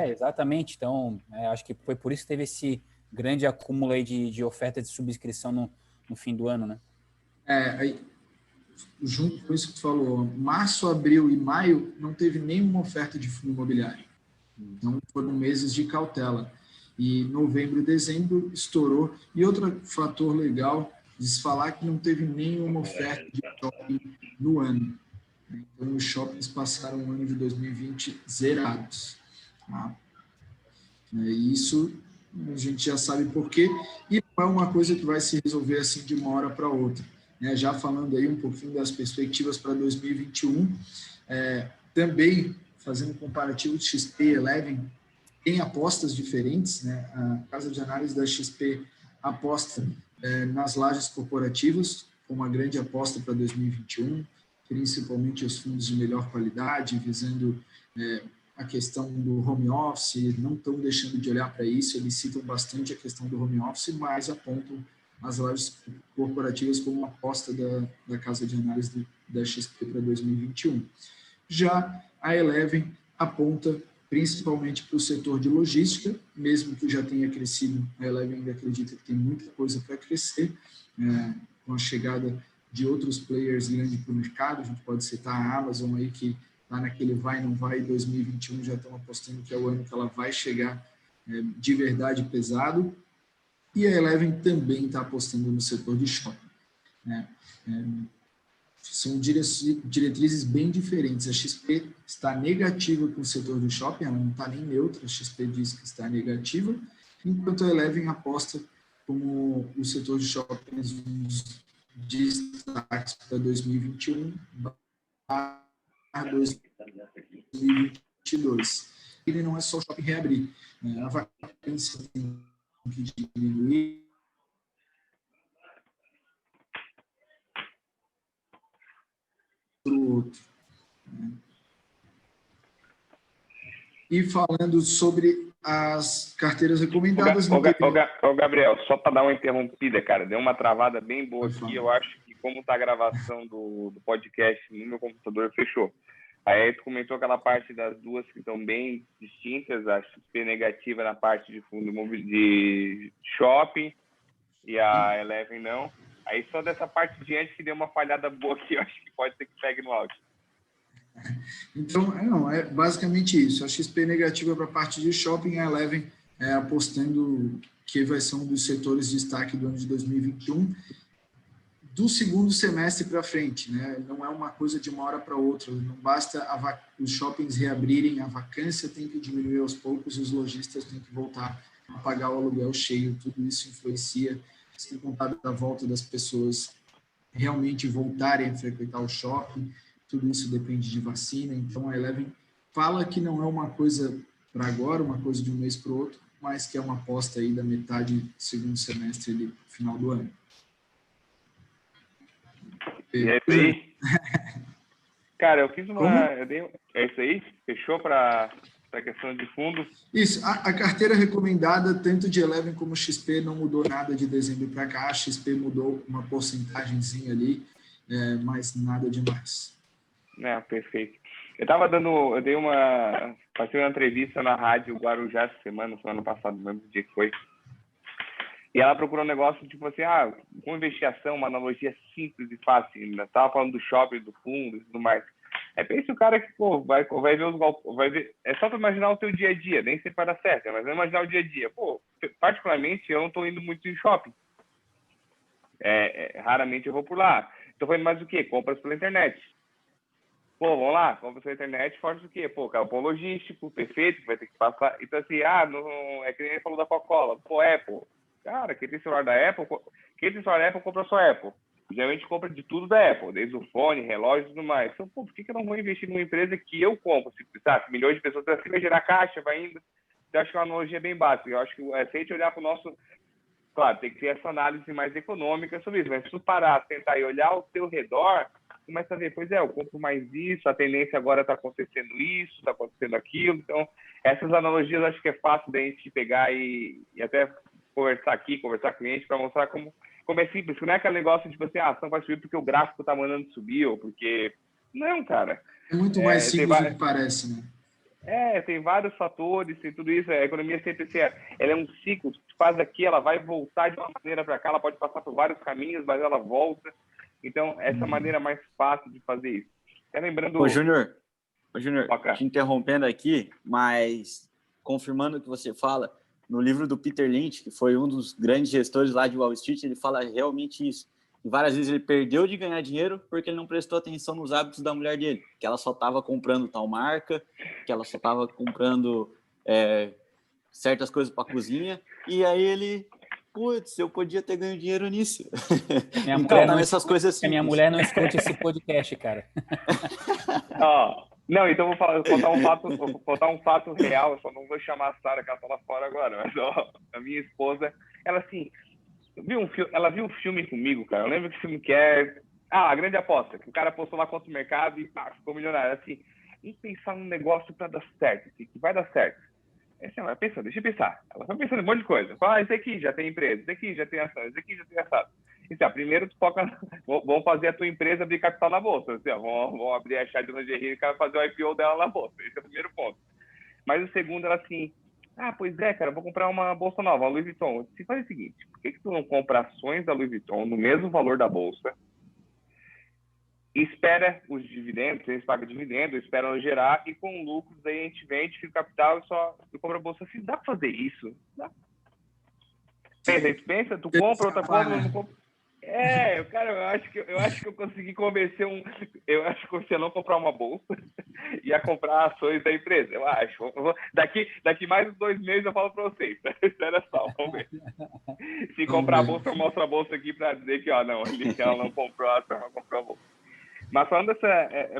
Exatamente. Então, acho que foi por isso que teve esse grande acúmulo aí de ofertas de subscrição no fim do ano, né? Aí, junto com isso que tu falou, março, abril e maio não teve nenhuma oferta de fundo imobiliário. Então, foram meses de cautela. E novembro e dezembro estourou. E outro fator legal, falar que não teve nenhuma oferta de shopping no ano. Então, os shoppings passaram o ano de 2020 zerados. Tá? Isso a gente já sabe por quê. E não é uma coisa que vai se resolver assim de uma hora para outra. Já falando aí um pouquinho das perspectivas para 2021, também fazendo um comparativo de XP e Eleven, tem apostas diferentes, né? A casa de análise da XP aposta nas lajes corporativas, com uma grande aposta para 2021, principalmente os fundos de melhor qualidade, visando a questão do home office, não estão deixando de olhar para isso, eles citam bastante a questão do home office, mas apontam as lajes corporativas como uma aposta da casa de análise da XP para 2021. Já a Eleven aponta principalmente para o setor de logística, mesmo que já tenha crescido, a Eleven ainda acredita que tem muita coisa para crescer, com a chegada de outros players grandes para o mercado. A gente pode citar a Amazon aí, que está naquele vai, não vai, 2021 já estão apostando que é o ano que ela vai chegar de verdade pesado, e a Eleven também está apostando no setor de shopping. São diretrizes bem diferentes. A XP está negativa com o setor do shopping, ela não está nem neutra, a XP diz que está negativa, enquanto a Eleven aposta como o setor de shopping um dos destaques para 2021 para 2022. Ele não é só o shopping reabrir, a vacância tem que diminuir, para o outro. E falando sobre as carteiras recomendadas... Gabriel, só para dar uma interrompida, cara, deu uma travada bem boa aqui. Eu acho que, como está a gravação do podcast no meu computador, fechou. Aí tu comentou aquela parte das duas que estão bem distintas, a XP negativa na parte de fundo de shopping e a Eleven não. Aí só dessa parte de diante que deu uma falhada boa aqui, eu acho que pode ser que pegue no áudio. Então, é basicamente isso. A XP negativa para a parte de shopping, a Eleven apostando que vai ser um dos setores de destaque do ano de 2021, do segundo semestre para frente, né? Não é uma coisa de uma hora para outra, não basta os shoppings reabrirem, a vacância tem que diminuir aos poucos, os lojistas têm que voltar a pagar o aluguel cheio, tudo isso influencia, sem contar da volta das pessoas realmente voltarem a frequentar o shopping, tudo isso depende de vacina. Então a Eleven fala que não é uma coisa para agora, uma coisa de um mês para o outro, mas que é uma aposta aí da metade do segundo semestre, ali, final do ano. E é isso aí? Cara, eu fiz uma... É isso aí? Fechou para a questão de fundos? Isso. A carteira recomendada, tanto de Eleven como XP, não mudou nada de dezembro para cá. A XP mudou uma porcentagemzinha ali, mas nada demais. Perfeito. Passei uma entrevista na rádio Guarujá essa semana passada, não lembro o dia que foi. E ela procurou um negócio tipo assim, com investigação, uma analogia simples e fácil. Ainda estava falando do shopping, do fundo e tudo mais. Pensa o cara que vai ver os golpes, vai ver. É só para imaginar o teu dia a dia, nem sempre vai dar certo, mas vai imaginar o dia a dia. Particularmente, eu não estou indo muito em shopping. Raramente eu vou por lá. Estou fazendo mais o quê? Compras pela internet. Pô, vamos lá, compra sua internet, forte o quê? Pô, galpão logístico, perfeito, vai ter que passar. Então, assim, não, é que nem ele falou da Coca-Cola. Pô, Apple. Cara, quem tem celular da Apple, compra só Apple. Geralmente compra de tudo da Apple, desde o fone, relógio e tudo mais. Então, pô, por que eu não vou investir numa empresa que eu compro? Se milhões de pessoas assim, vai gerar caixa, vai indo. Então, acho que é uma analogia bem básica. Eu acho que se a gente olhar para o nosso... Claro, tem que ter essa análise mais econômica sobre isso, mas se tu parar, tentar e olhar ao teu redor, começa a ver, pois é, eu compro mais isso, a tendência agora está acontecendo isso, está acontecendo aquilo. Então, essas analogias acho que é fácil da gente pegar e até conversar com o cliente para mostrar como é simples. Não é aquele negócio de tipo assim, a ação vai subir porque o gráfico está mandando subir ou porque... Não, cara. É muito mais simples do que parece, né? Tem vários fatores, tem tudo isso. A economia sempre ela é um ciclo. Tu faz aqui, ela vai voltar de uma maneira para cá, ela pode passar por vários caminhos, mas ela volta. Então, essa é a maneira mais fácil de fazer isso. Lembrando... Ô, Júnior, te interrompendo aqui, mas confirmando o que você fala, no livro do Peter Lynch, que foi um dos grandes gestores lá de Wall Street, ele fala realmente isso. E várias vezes ele perdeu de ganhar dinheiro porque ele não prestou atenção nos hábitos da mulher dele, que ela só estava comprando tal marca, que ela só estava comprando certas coisas para a cozinha, e aí ele, putz, eu podia ter ganho dinheiro nisso. Então, essas coisas simples. A minha mulher não escute esse podcast, cara. Não, então vou contar um fato real, eu só não vou chamar a Sara, que ela tá lá fora agora, mas a minha esposa, ela assim... Ela viu um filme comigo, cara. Eu lembro que filme que é... A Grande Aposta. Que o cara postou lá contra o mercado e ficou milionário. Assim, e pensar num negócio para dar certo. Que vai dar certo. Assim, ela pensa, deixa eu pensar. Ela foi pensando em um monte de coisa. Fala, esse aqui já tem empresa. Esse aqui já tem ação. Esse aqui já tem assado. Assim, primeiro tu foca... Vamos fazer a tua empresa abrir capital na bolsa. Assim, vamos abrir a chave de lingerie e fazer o IPO dela na bolsa. Esse é o primeiro ponto. Mas o segundo era assim... pois é, cara, vou comprar uma bolsa nova, a Louis Vuitton. Se faz o seguinte, por que tu não compra ações da Louis Vuitton no mesmo valor da bolsa, espera os dividendos, eles pagam dividendos, esperam gerar, e com lucros aí a gente vende, fica o capital e só compra a bolsa. Assim, dá pra fazer isso? Dá. Pensa, tu compra, outra compra, não compra. Cara, eu acho que eu consegui convencer eu acho que você não comprar uma bolsa e a comprar ações da empresa, eu acho. Daqui mais uns 2 meses eu falo para vocês, espera só, vamos ver. Se comprar a bolsa, eu mostro a bolsa aqui para dizer que, ela não comprou a ação, ela comprou a bolsa. Mas falando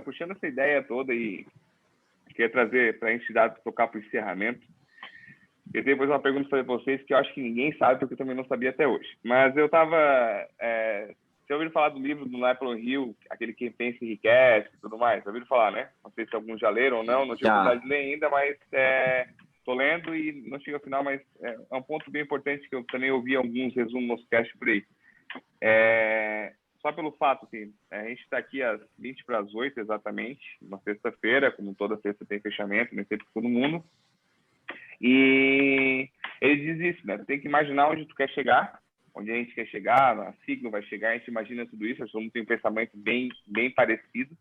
puxando essa ideia toda e queria trazer para a gente tocar para o encerramento, eu tenho depois uma pergunta para vocês que eu acho que ninguém sabe, porque eu também não sabia até hoje. Mas eu estava... Vocês ouviram falar do livro do Napoleon Hill, aquele Quem Pensa Enriquece e tudo mais? Ouviram falar, né? Não sei se alguns já leram ou não tive oportunidade de ler ainda, mas estou lendo e não chego ao final, mas é um ponto bem importante que eu também ouvi alguns resumos no cast por aí. Só pelo fato que a gente está aqui às 7:20 exatamente, uma sexta-feira, como toda sexta tem fechamento, nem sempre todo mundo. E ele diz isso, né? Tu tem que imaginar onde tu quer chegar, onde a gente quer chegar, a Signo vai chegar, a gente imagina tudo isso, a gente tem um pensamento bem parecido,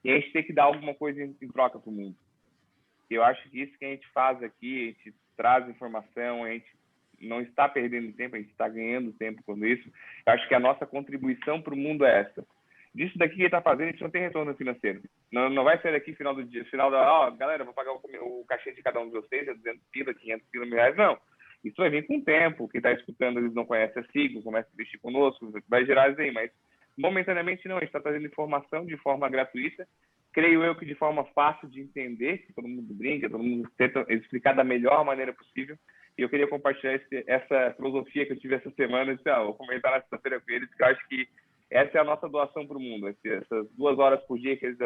e a gente tem que dar alguma coisa em troca para o mundo. Eu acho que isso que a gente faz aqui, a gente traz informação, a gente não está perdendo tempo, a gente está ganhando tempo com isso. Eu acho que a nossa contribuição para o mundo é essa. Disso daqui que ele está fazendo, a gente não tem retorno financeiro. Não vai ser daqui final da... galera, vou pagar o cachê de cada um de vocês, 200 pila, 500 pila, R$1.000, não. Isso vai vir com o tempo. Quem está escutando, eles não conhecem a Signo, começa a investir conosco, vai gerar isso aí, mas momentaneamente não. A gente está trazendo informação de forma gratuita, creio eu que de forma fácil de entender, que todo mundo brinca, todo mundo tenta explicar da melhor maneira possível. E eu queria compartilhar essa filosofia que eu tive essa semana, vou comentar na sexta-feira com eles, que eu acho que essa é a nossa doação para o mundo. Essas 2 horas por dia que eles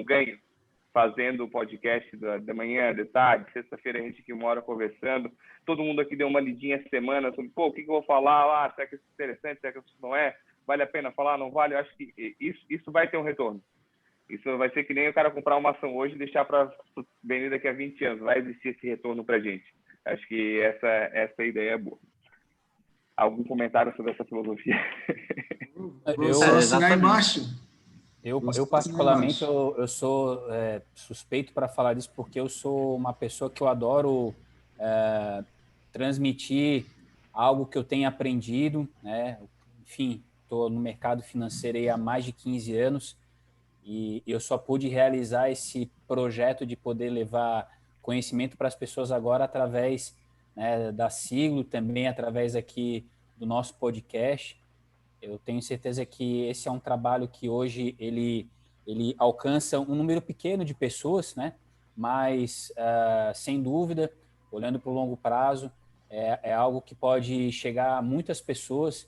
ganho, fazendo o podcast da manhã, de tarde, sexta-feira a gente aqui 1 hora conversando. Todo mundo aqui deu uma lidinha essa semana sobre, o que eu vou falar? Será que isso é interessante? Será que isso não é? Vale a pena falar? Não vale? Eu acho que isso vai ter um retorno. Isso vai ser que nem o cara comprar uma ação hoje e deixar para vender daqui a 20 anos. Vai existir esse retorno para a gente. Acho que essa ideia é boa. Algum comentário sobre essa filosofia? Vou assinar embaixo. Eu particularmente, eu sou suspeito para falar disso porque eu sou uma pessoa que eu adoro transmitir algo que eu tenho aprendido, né? Enfim, estou no mercado financeiro aí há mais de 15 anos E eu só pude realizar esse projeto de poder levar conhecimento para as pessoas agora através, né, da Siglo, também através aqui do nosso podcast. Eu tenho certeza que esse é um trabalho que hoje ele alcança um número pequeno de pessoas, né? Mas, sem dúvida, olhando para o longo prazo, é algo que pode chegar a muitas pessoas.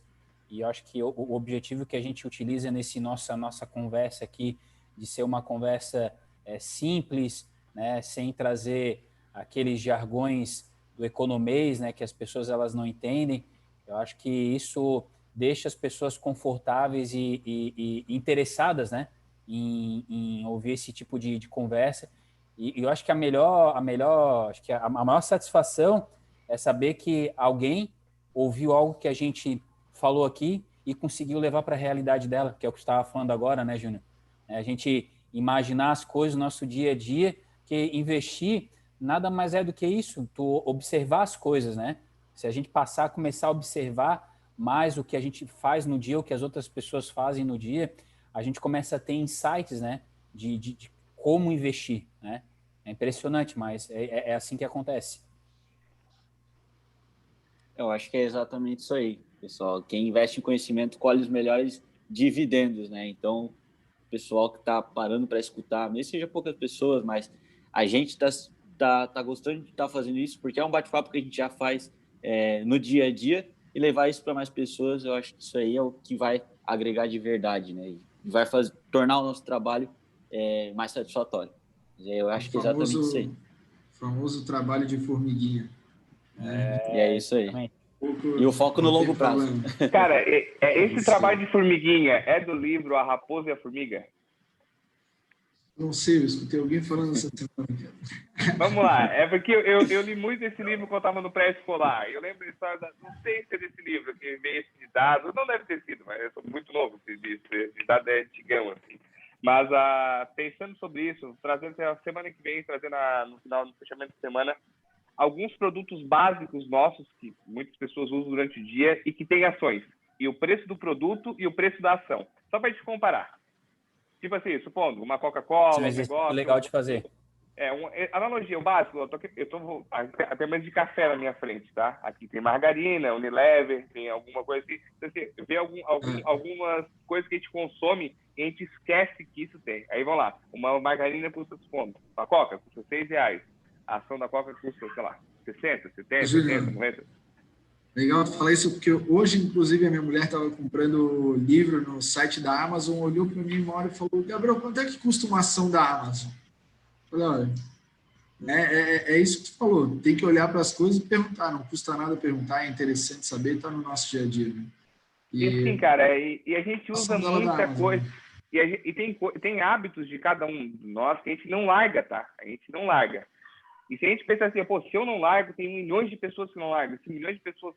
E eu acho que o objetivo que a gente utiliza nesse nossa conversa aqui, de ser uma conversa simples, né? Sem trazer aqueles jargões do economês, né? Que as pessoas elas não entendem. Eu acho que isso deixa as pessoas confortáveis e interessadas, né, em ouvir esse tipo de conversa. E eu acho que acho que a maior satisfação é saber que alguém ouviu algo que a gente falou aqui e conseguiu levar para a realidade dela, que é o que você estava falando agora, né, Júnior? A gente imaginar as coisas no nosso dia a dia, que investir nada mais é do que isso, tu observar as coisas, né? Se a gente passar a começar a observar mais o que a gente faz no dia, o que as outras pessoas fazem no dia, a gente começa a ter insights, né, de como investir, né? É impressionante, mas é assim que acontece. Eu acho que é exatamente isso aí, pessoal. Quem investe em conhecimento colhe os melhores dividendos, né? Então, o pessoal que está parando para escutar, mesmo que seja poucas pessoas, mas a gente está gostando de estar fazendo isso, porque é um bate-papo que a gente já faz no dia a dia, e levar isso para mais pessoas, eu acho que isso aí é o que vai agregar de verdade, né? E vai tornar o nosso trabalho mais satisfatório. Eu acho que é exatamente isso aí. O famoso trabalho de formiguinha. E é isso aí. Também. E o foco no longo prazo. Cara, esse trabalho de formiguinha é do livro A Raposa e a Formiga? Não sei, eu escutei alguém falando essa semana. Vamos lá, é porque eu li muito esse livro quando eu estava no pré-escolar. Eu lembro a história não sei se é desse livro, que veio esse de dados, não deve ter sido, mas eu sou muito novo, esse dado é antigão, assim. Mas pensando sobre isso, trazendo a semana que vem, trazendo no fechamento de semana, alguns produtos básicos nossos que muitas pessoas usam durante o dia e que têm ações. E o preço do produto e o preço da ação. Só para a gente comparar. Tipo assim, supondo, uma Coca-Cola, um negócio... legal de fazer. Analogia, o básico, eu tô até mais de café na minha frente, tá? Aqui tem margarina, Unilever, tem alguma coisa assim. Você vê algumas coisas que a gente consome e a gente esquece que isso tem. Aí vamos lá, uma margarina custa quanto? A Coca custa R$6. A ação da Coca custa, sei lá, 60, 70, 80, 90. Legal falar isso, porque hoje, inclusive, a minha mulher estava comprando livro no site da Amazon, olhou para mim uma hora e falou: Gabriel, quanto é que custa uma ação da Amazon? Eu falei: olha, é isso que tu falou, tem que olhar para as coisas e perguntar, não custa nada perguntar, é interessante saber, está no nosso dia a dia. Né? E sim, cara, e a gente usa muita coisa, e tem hábitos de cada um de nós que a gente não larga, tá? A gente não larga. E se a gente pensar assim, se eu não largo, tem milhões de pessoas que não largam. Se milhões de pessoas...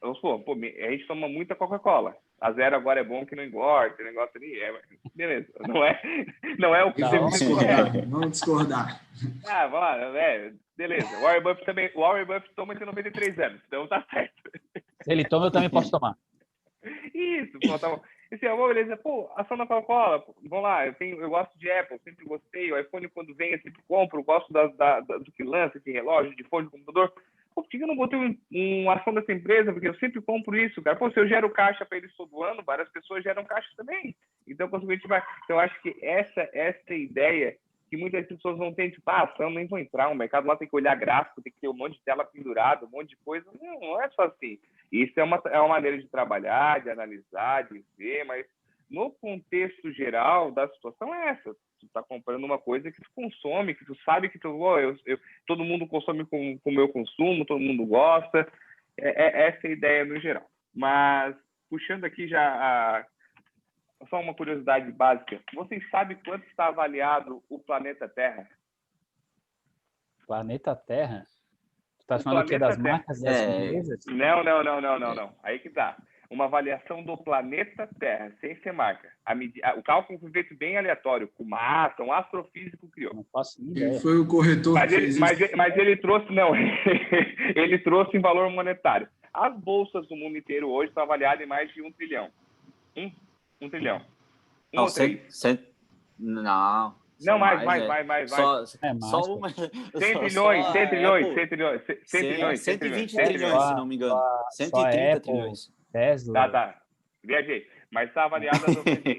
a gente toma muita Coca-Cola. A zero agora é bom que não engorda, esse negócio ali beleza. Não é o que Vamos discordar. Vamos lá, beleza. O Warren Buffett toma de 93 anos, então tá certo. Se ele toma, eu também posso tomar. Isso, tá bom. Esse beleza, ação da Coca-Cola, vamos lá, eu gosto de Apple, sempre gostei, o iPhone quando vem eu sempre compro, gosto do que lança, de relógio, de fone, de computador. Por que eu não botei uma ação dessa empresa? Porque eu sempre compro isso, cara. Se eu gero caixa para eles todo ano, várias pessoas geram caixa também. Então, consequentemente, então, eu acho que essa ideia que muitas pessoas não têm, tipo, ação, nem vou entrar, o mercado lá tem que olhar gráfico, tem que ter um monte de tela pendurada, um monte de coisa. Não é só assim. Isso é uma maneira de trabalhar, de analisar, de ver, mas no contexto geral da situação é essa. Tu está comprando uma coisa que tu consome, que tu sabe que todo mundo consome com o meu consumo, todo mundo gosta. Essa é a ideia no geral. Mas, puxando aqui já só uma curiosidade básica. Vocês sabem quanto está avaliado o planeta Terra? Planeta Terra? Tu está falando aqui das marcas das empresas? Não. Aí que tá. Uma avaliação do planeta Terra, sem ser marca. O cálculo foi feito bem aleatório, com massa, um astrofísico criou. Não faço ideia. Ele foi o corretor que fez isso. Mas ele trouxe, ele trouxe em valor monetário. As bolsas do mundo inteiro hoje estão avaliadas em mais de 1 trilhão. 1 trilhão. Não. Não, mais. Só mais, uma. 100 trilhões, 100 trilhões, 100 trilhões, 100 trilhões, 120 100 trilhões, se não me engano. Só 130 Apple, trilhões. Tesla. Tá. Viajei. Mas está avaliado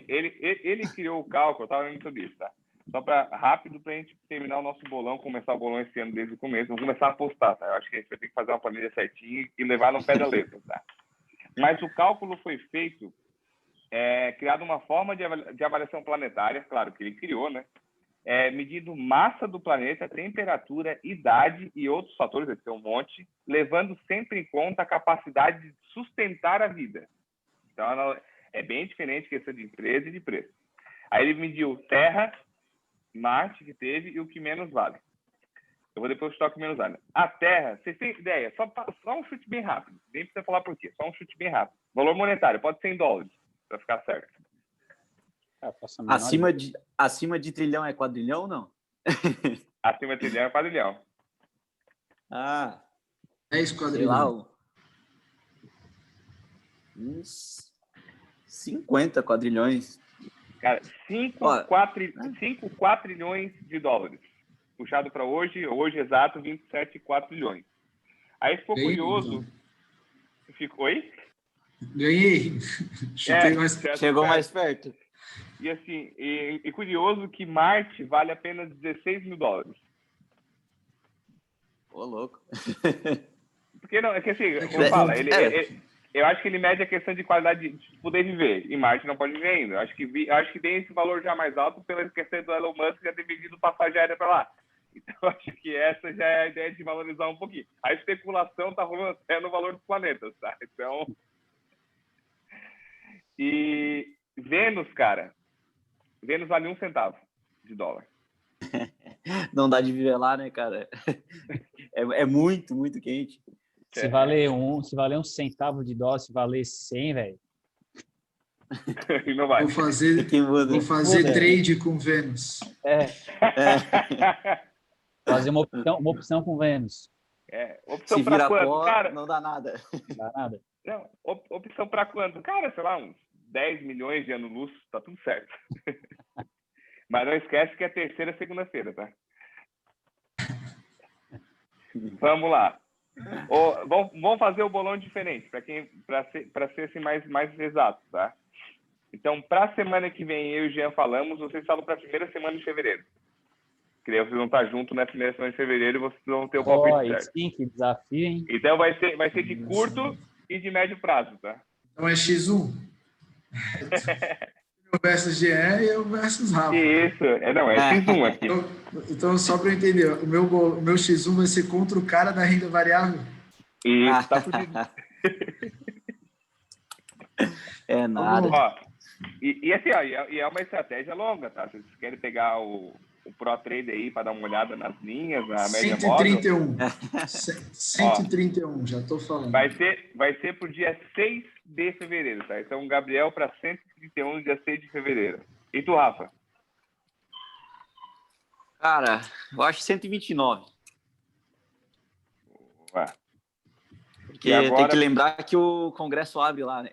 ele criou o cálculo, eu estava lendo sobre isso, tá? Só para rápido, para a gente terminar o nosso bolão, começar o bolão esse ano desde o começo. Vamos começar a apostar, tá? Eu acho que a gente vai ter que fazer uma planilha certinha e levar no pé da letra, tá? Mas o cálculo foi feito, criado uma forma de avaliação planetária, claro que ele criou, né? Medindo massa do planeta, temperatura, idade e outros fatores, deve ter um monte, levando sempre em conta a capacidade de sustentar a vida. Então, é bem diferente questão de empresa e de preço. Aí ele mediu Terra, Marte, que teve, e o que menos vale. Eu vou depois chutar o que menos vale. A Terra, vocês têm ideia? Só um chute bem rápido. Nem precisa falar por quê. Só um chute bem rápido. Valor monetário, pode ser em dólares, para ficar certo. Acima de trilhão é quadrilhão ou não? Acima de trilhão é quadrilhão. 10 quadrilhões. Sei lá, uns 50 quadrilhões. Cara, 5 quatrilhões de dólares. Puxado para hoje exato, 27,4 trilhões. Aí ficou curioso. Oi? Ganhei. Chegou mais perto. E assim, e curioso que Marte vale apenas 16 mil dólares. Ô, louco. Porque não, é que assim, como fala, eu acho que ele mede a questão de qualidade de poder viver. E Marte não pode viver ainda. Eu acho que tem esse valor já mais alto pela questão do Elon Musk já ter vendido passagem aérea para lá. Então, eu acho que essa já é a ideia de valorizar um pouquinho. A especulação está rolando até no valor dos planetas, tá? Então... E Vênus, cara, Vênus vale 1 centavo de dólar. Não dá de viver lá, né, cara? É muito, muito quente. Se valer 1 centavo de dólar, se valer 100, velho. Não vai. Vou fazer trade com Vênus. Fazer uma opção com Vênus. Opção para quanto, cara? Não dá nada. Não dá nada. Não, opção para quanto? Cara, sei lá, uns 10 milhões de anos-luz, tá tudo certo. Mas não esquece que é terceira segunda-feira, tá? Vamos lá. Vamos fazer o bolão diferente, para ser assim, mais exato, tá? Então, para a semana que vem, eu e o Jean falamos, vocês falam para a primeira semana de fevereiro. Queria vocês vão estar juntos na primeira semana de fevereiro e vocês vão ter o palpite certo. Sim, que desafio, hein? Então, vai ser de curto e de médio prazo, tá? Então, é X1. Eu versus Jean e eu versus Rafa. Isso, não, é X1 aqui. Então, só para eu entender, o meu X1 vai ser contra o cara da renda variável? Isso, tá fudido. É nada. Ó, e assim, ó, e é uma estratégia longa, tá? Se vocês querem pegar o Pro Trade aí para dar uma olhada nas linhas, na média 131. 131, já estou falando. Vai ser pro dia 6 de fevereiro, tá? Então, Gabriel para 131, dia 6 de fevereiro. E tu, Rafa? Cara, eu acho 129. Ué. Porque agora... tem que lembrar que o Congresso abre lá, né?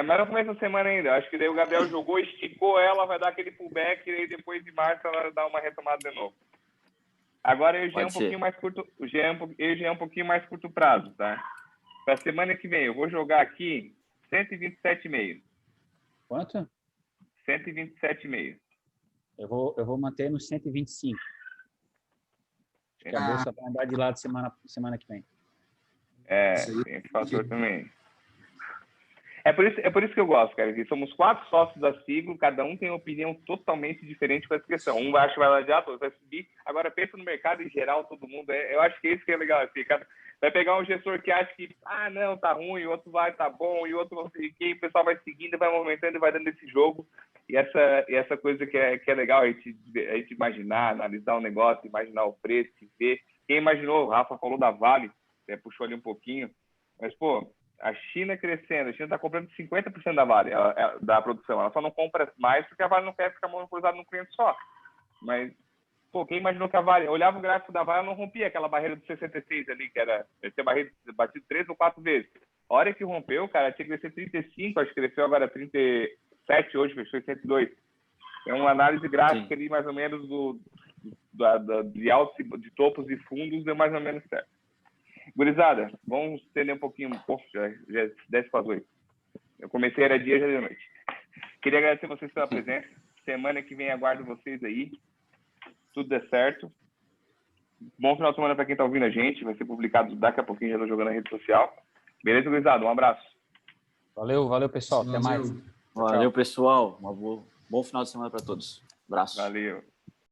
Mas não começa a semana ainda. Acho que daí o Gabriel jogou, esticou ela, vai dar aquele pullback e aí depois de março ela dá uma retomada de novo. Agora eu já um pouquinho mais curto, um pouquinho mais curto prazo, tá? Para semana que vem eu vou jogar aqui 127,5. Quanto? 127,5. Eu vou manter no 125. A bolsa vai andar de lado semana que vem. Tem esse fator também. É por isso que eu gosto, cara. Somos 4 sócios da Siglo, cada um tem uma opinião totalmente diferente com essa questão. Um acha que vai ladear, outro vai subir. Agora, pensa no mercado em geral, todo mundo. Eu acho que isso que é legal. Assim, cara, vai pegar um gestor que acha que, não, tá ruim, o outro tá bom, e o outro não sei o quê, o pessoal vai seguindo, vai movimentando e vai dando esse jogo. E essa coisa que é legal, a gente imaginar, analisar o negócio, imaginar o preço, ver. Quem imaginou, o Rafa falou da Vale, puxou ali um pouquinho, mas, pô, a China crescendo, a China está comprando 50% da Vale, da produção. Ela só não compra mais porque a Vale não quer ficar monopolizada num cliente só. Mas, pô, quem imaginou que a Vale... Olhava o gráfico da Vale, ela não rompia aquela barreira dos 66 ali, que era... Tinha barreira batido 3 ou 4 vezes. A hora que rompeu, cara, tinha que crescer 35, acho que cresceu agora 37 hoje, fechou em 102. É uma análise gráfica ali, mais ou menos, de altos, de topos e fundos, deu mais ou menos certo. Gurizada, vamos estender um pouquinho, já 10 para 8. Eu comecei, era dia, já de noite. Queria agradecer vocês pela presença. Semana que vem aguardo vocês aí. Tudo dê certo. Bom final de semana para quem está ouvindo a gente. Vai ser publicado daqui a pouquinho, já estou jogando na rede social. Beleza, gurizada? Um abraço. Valeu, pessoal. Até mais. Valeu, pessoal. Bom final de semana para todos. Abraço. Valeu.